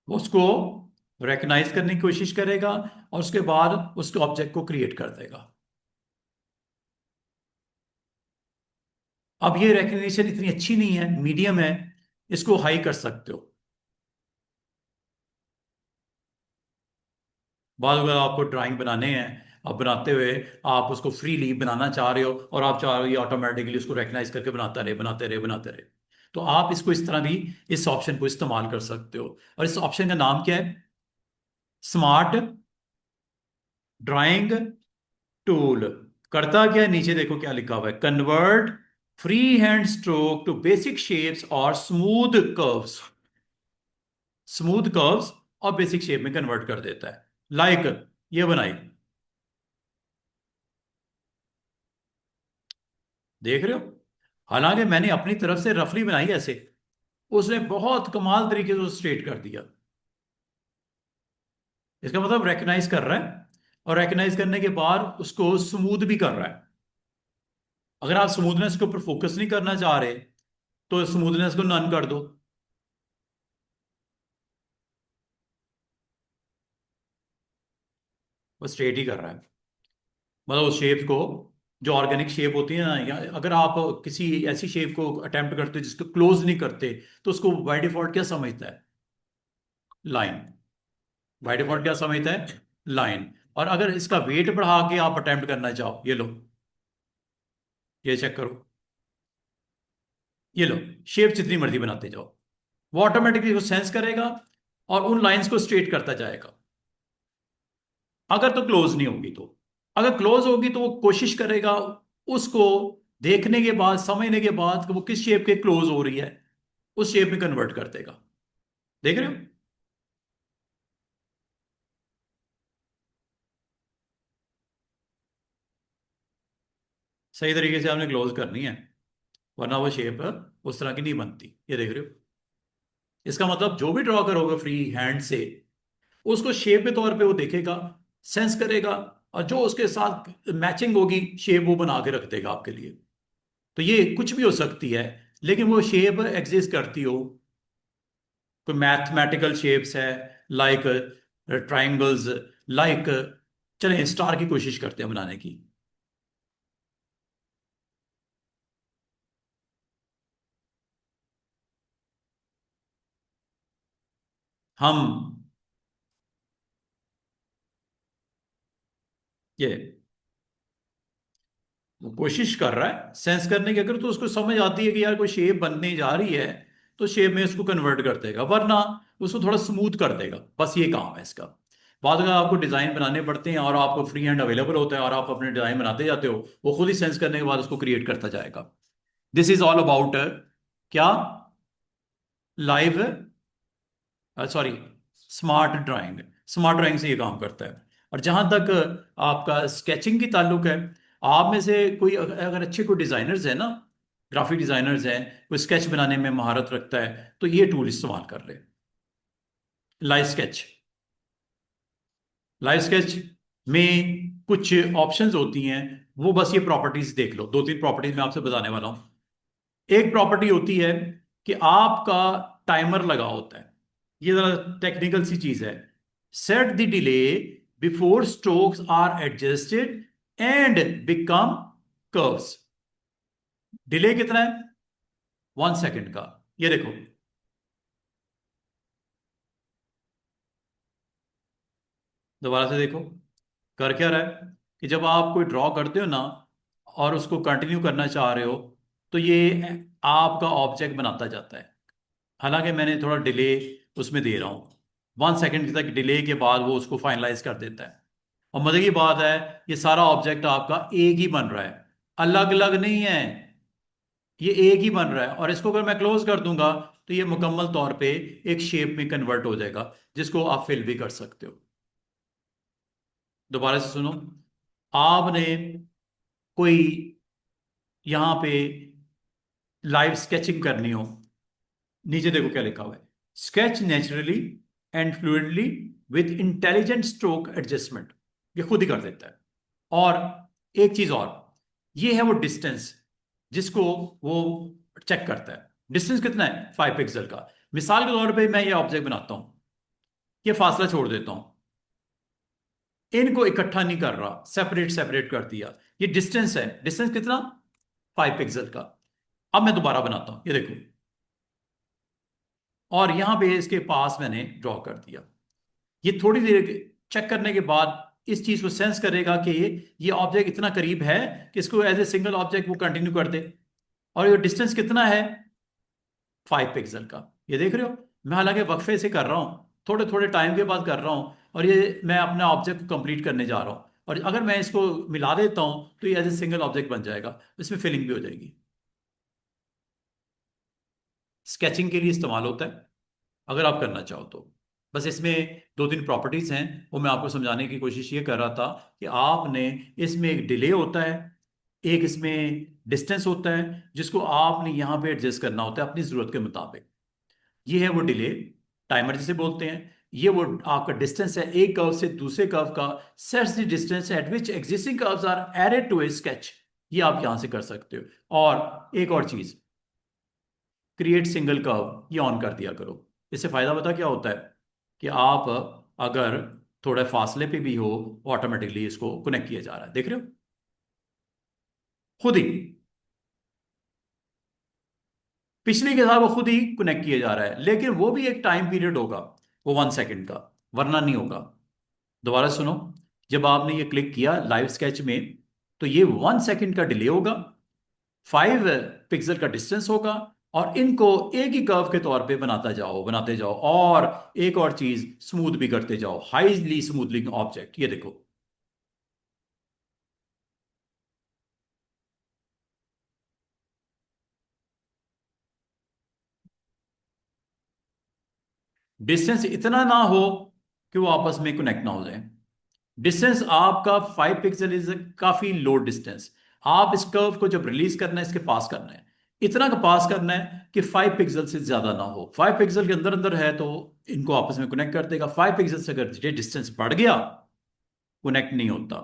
वो उसको रिकग्नाइज करने की कोशिश करेगा और उसके बाद उसके ऑब्जेक्ट को क्रिएट कर देगा। अब ये रिकग्निशन इतनी अच्छी नहीं है, मीडियम है, इसको हाई कर सकते हो। बाद अगर आपको ड्राइंग बनाने हैं, आप बनाते हुए आप उसको फ्रीली बनाना चाह रहे हो और आप चाह रहे हो ऑटोमेटिकली उसको रिकग्नाइज करके बनाता रहे बनाते रहे बनाते रहे, तो आप इसको इस तरह भी इस ऑप्शन को इस्तेमाल कर सकते हो। और इस ऑप्शन का नाम क्या है? Smart drawing tool. करता क्या है, नीचे देखो क्या लिखा हुआ है, convert free hand stroke to basic shapes और स्मूथ कर्व्स और बेसिक शेप में कन्वर्ट कर देता है। लाइक ये बनाई, देख रहे हो, हालांकि मैंने अपनी तरफ से रफली बनाई ऐसे, उसने बहुत कमाल तरीके से स्ट्रेट कर दिया। इसका मतलब रेकग्नाइज कर रहा है और रेकग्नाइज करने के बाद उसको स्मूथ भी कर रहा है। अगर आप स्मूथनेस के ऊपर फोकस नहीं करना चाह रहे तो स्मूथनेस को नन कर दो। वो स्ट्रेट ही कर रहा है, मतलब उस शेप को, जो ऑर्गेनिक शेप होती है ना, या अगर आप किसी ऐसी शेप को अटेम्प्ट करते हो जिसको क्लोज नहीं करते, तो उसको बाय डिफॉल्ट क्या समझता है? लाइन। बाय डिफॉल्ट क्या समझता है? लाइन। और अगर इसका वेट बढ़ा के आप अटेम्प्ट करना चाहो, ये लो, ये चेक करो, ये लो, शेप जितनी मर्जी बनाते जाओ, वो ऑटोमेटिकली वो सेंस करेगा और उन लाइंस को स्ट्रेट करता जाएगा। अगर तो क्लोज नहीं होगी तो, अगर क्लोज होगी तो वो कोशिश करेगा उसको देखने के बाद, समझने के बाद कि वो किस शेप के क्लोज हो रही है, उस शेप में कन्वर्ट कर देगा। देख रहे हो? सही तरीके से आपने क्लोज करनी है, वरना वो शेप उस तरह की नहीं बनती। ये देख रहे हो, इसका मतलब जो भी ड्रॉ करोगे फ्री हैंड से, उसको शेप के तौर पे वो देखेगा, सेंस करेगा, और जो उसके साथ मैचिंग होगी शेप वो बना के रख देगा आपके लिए। तो ये कुछ भी हो सकती है, लेकिन वो शेप एग्जिस्ट करती हो। कोई मैथमेटिकल शेप्स है, लाइक ट्राइंगल्स, लाइक, चलें स्टार की कोशिश करते हैं बनाने की। हम ये वो कोशिश कर रहा है सेंस करने की, अगर तो उसको समझ आती है कि यार कोई शेप बनने जा रही है, तो शेप में उसको कन्वर्ट कर देगा, वरना उसको थोड़ा स्मूथ कर देगा। बस ये काम है इसका। बाद अगर आपको डिजाइन बनाने पड़ते हैं और आपको फ्री हैंड अवेलेबल होता है और आप अपने डिजाइन बनाते जाते हो, वो खुद ही सेंस करने के बाद उसको क्रिएट करता जाएगा। दिस इज ऑल अबाउट क्या, live, sorry, smart drawing. Smart drawing से ये काम करता है। और जहां तक आपका स्केचिंग की ताल्लुक है, आप में से कोई अगर अच्छे कोई डिजाइनर्स हैं ना, ग्राफिक डिजाइनर्स हैं, कोई स्केच बनाने में महारत रखता है, तो ये टूल इस्तेमाल कर ले, लाइव स्केच। लाइव स्केच में कुछ ऑप्शंस होती हैं, वो बस ये प्रॉपर्टीज देख लो, दो तीन प्रॉपर्टीज मैं आपसे बताने वाला हूं। एक प्रॉपर्टी होती है कि आपका टाइमर लगा होता है, ये जरा टेक्निकल सी चीज है। Set the delay before strokes are adjusted and become curves. Delay कितना है? 1 सेकेंड का। ये देखो, दोबारा से देखो, कर क्या रहा है कि जब आप कोई ड्रॉ करते हो ना और उसको कंटिन्यू करना चाह रहे हो, तो ये आपका ऑब्जेक्ट बनाता जाता है। हालांकि मैंने थोड़ा डिले उसमें दे रहा हूँ, 1 सेकंड तक डिले के बाद वो उसको फाइनलाइज कर देता है। और मजे की बात है, ये सारा ऑब्जेक्ट आपका एक ही बन रहा है, अलग अलग नहीं है, ये एक ही बन रहा है। और इसको अगर मैं क्लोज कर दूंगा तो ये मुकम्मल तौर पे एक शेप में कन्वर्ट हो जाएगा, जिसको आप फिल भी कर सकते हो। दोबारा से सुनो, आपने कोई यहां पे लाइव स्केचिंग करनी हो, नीचे देखो क्या लिखा हुआ है, sketch naturally and fluently with intelligent stroke adjustment, ये खुद ही कर देता है। और एक चीज और, ये है वो डिस्टेंस जिसको वो चेक करता है। डिस्टेंस कितना है? 5 पिक्सल का। मिसाल के तौर पे मैं ये ऑब्जेक्ट बनाता हूं, ये फासला छोड़ देता हूं, इनको इकट्ठा नहीं कर रहा, सेपरेट सेपरेट कर दिया, ये डिस्टेंस है। डिस्टेंस कितना? 5 पिक्सल का। अब मैं दोबारा बनाता हूं, ये देखो, और यहां पे इसके पास मैंने ड्रॉ कर दिया। ये थोड़ी देर चेक करने के बाद इस चीज को सेंस करेगा कि ये ऑब्जेक्ट इतना करीब है कि इसको एज ए सिंगल ऑब्जेक्ट वो कंटिन्यू कर दे। और ये डिस्टेंस कितना है? 5 पिक्सल का। ये देख रहे हो, मैं हालांकि वक्फे से कर रहा हूं, थोड़े थोड़े टाइम के बाद कर रहा हूं, और ये मैं अपने ऑब्जेक्ट को कंप्लीट करने जा रहा हूं। और अगर मैं इसको मिला देता हूं तो ये एज ए सिंगल ऑब्जेक्ट बन जाएगा, इसमें फिलिंग भी हो जाएगी। स्केचिंग के लिए इस्तेमाल होता है अगर आप करना चाहो तो। बस इसमें 2-3 प्रॉपर्टीज हैं, वो मैं आपको समझाने की कोशिश ये कर रहा था कि आपने, इसमें एक डिले होता है, एक इसमें डिस्टेंस होता है, जिसको आपने यहाँ पे एडजस्ट करना होता है अपनी ज़रूरत के मुताबिक। ये है वो डिले, टाइमर जिसे बोलते हैं। ये वो आपका डिस्टेंस है एक कर्व से दूसरे कर्व का, sets the distance at which existing curves are added to a sketch. ये आप यहां से कर सकते हो। और एक और चीज, क्रिएट सिंगल कर्व, ये ऑन कर दिया करो। इससे फायदा पता क्या होता है कि आप अगर थोड़े फासले पे भी हो, ऑटोमेटिकली इसको कनेक्ट किया जा रहा है, देख रहे हो, खुद ही पिछले के साथ वो खुद ही कनेक्ट किया जा रहा है। लेकिन वो भी एक टाइम पीरियड होगा, वो 1 सेकंड का, वरना नहीं होगा। दोबारा सुनो, जब आपने ये क्लिक किया लाइव स्केच में, तो ये 1 सेकंड का डिले होगा, 5 पिक्सल का डिस्टेंस होगा, और इनको एक ही कर्व के तौर पे बनाते जाओ। और एक और चीज, स्मूथ भी करते जाओ, हाईली स्मूथलिंग ऑब्जेक्ट, ये देखो। डिस्टेंस इतना ना हो कि वो आपस में कनेक्ट ना हो जाए। डिस्टेंस आपका 5 पिक्सल इज काफी लो डिस्टेंस। आप इस कर्व को जब रिलीज करना है, इसके पास करना है, इतना का पास करना है कि 5 पिक्सल से ज्यादा ना हो। 5 पिक्सल के अंदर अंदर है तो इनको आपस में कनेक्ट कर देगा। 5 पिक्सल से अगर ये डिस्टेंस बढ़ गया, कनेक्ट नहीं होता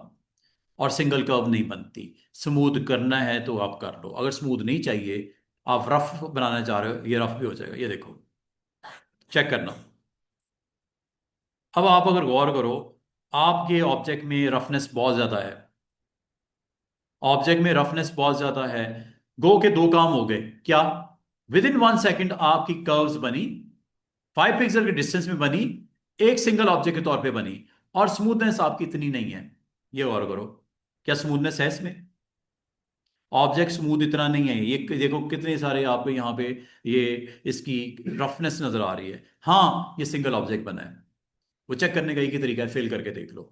और सिंगल कर्व नहीं बनती। स्मूथ करना है तो आप कर लो, अगर स्मूथ नहीं चाहिए, आप रफ बनाना चाह रहे हो, ये रफ भी हो जाएगा, ये देखो, चेक करना। अब आप अगर गौर करो, आपके ऑब्जेक्ट में रफनेस बहुत ज्यादा है, ऑब्जेक्ट में रफनेस बहुत ज्यादा है। गो के दो काम हो गए क्या? विद इन 1 सेकंड आपकी कर्व्स बनी, 5 पिक्सल के डिस्टेंस में बनी, एक सिंगल ऑब्जेक्ट के तौर पे बनी। और स्मूथनेस आपकी इतनी नहीं है, ये गौर करो, क्या स्मूथनेस है इसमें? ऑब्जेक्ट स्मूथ इतना नहीं है। ये देखो कितने सारे आपको यहाँ पे ये इसकी रफनेस नजर आ रही है। हाँ, ये सिंगल ऑब्जेक्ट बना है। वो चेक करने का एक ही तरीका है, फिल करके देख लो।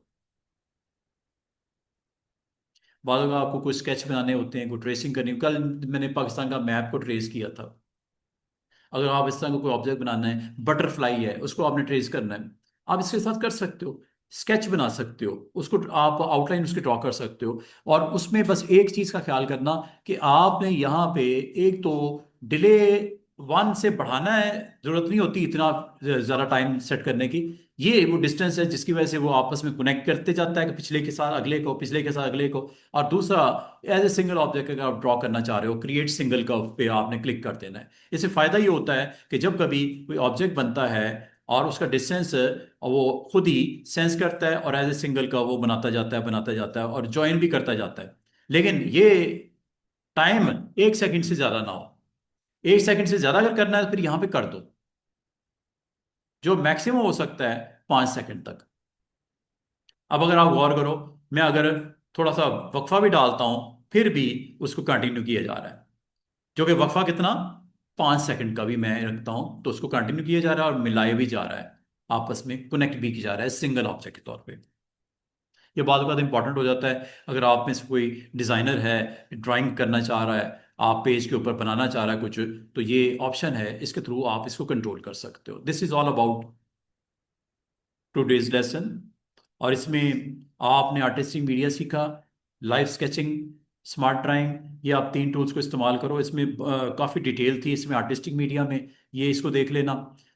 बाद में आपको कोई स्केच बनाने होते हैं, कोई ट्रेसिंग करनी, कल मैंने पाकिस्तान का मैप को ट्रेस किया था। अगर आप इस तरह का कोई ऑब्जेक्ट बनाना है, बटरफ्लाई है, उसको आपने ट्रेस करना है, आप इसके साथ कर सकते हो, स्केच बना सकते हो, उसको आप आउटलाइन उसकी ड्रॉ कर सकते हो। और उसमें बस एक चीज का ख्याल करना कि आपने यहाँ पे एक तो डिले 1 से बढ़ाना है, जरूरत नहीं होती इतना ज्यादा टाइम सेट करने की। ये वो डिस्टेंस है जिसकी वजह से वो आपस में कनेक्ट करते जाता है कि पिछले के साथ अगले को, पिछले के साथ अगले को। और दूसरा, एज ए सिंगल ऑब्जेक्ट अगर आप ड्रॉ करना चाह रहे हो, क्रिएट सिंगल कर्व पे आपने क्लिक कर देना है। इससे फायदा ये होता है कि जब कभी कोई ऑब्जेक्ट बनता है और उसका डिस्टेंस वो खुद ही सेंस करता है, और एज ए सिंगल कर्व वो बनाता जाता है और ज्वाइन भी करता जाता है। लेकिन ये टाइम 1 सेकंड से ज्यादा ना हो। 1 सेकंड से ज्यादा अगर करना है तो फिर यहां पे कर दो, जो मैक्सिमम हो सकता है 5 सेकंड तक। अब अगर आप गौर करो, मैं अगर थोड़ा सा वक्फा भी डालता हूं, फिर भी उसको कंटिन्यू किया जा रहा है, जो कि वक्फा कितना? 5 सेकंड का भी मैं रखता हूँ तो उसको कंटिन्यू किया जा रहा है और मिलाया भी जा रहा है, आपस में कनेक्ट भी किया जा रहा है सिंगल ऑब्जेक्ट के तौर पे। ये बाद बात इंपॉर्टेंट हो जाता है अगर आप में से कोई डिज़ाइनर है, ड्राइंग करना चाह रहा है, आप पेज के ऊपर बनाना चाह रहा है कुछ, तो ये ऑप्शन है, इसके थ्रू आप इसको कंट्रोल कर सकते हो। This is all about today's lesson. और इसमें आपने आर्टिस्टिक मीडिया सीखा, लाइफ स्केचिंग, स्मार्ट ड्राइंग, ये आप 3 टूल्स को इस्तेमाल करो। इसमें काफ़ी डिटेल थी इसमें आर्टिस्टिक मीडिया में, ये इसको देख लेना।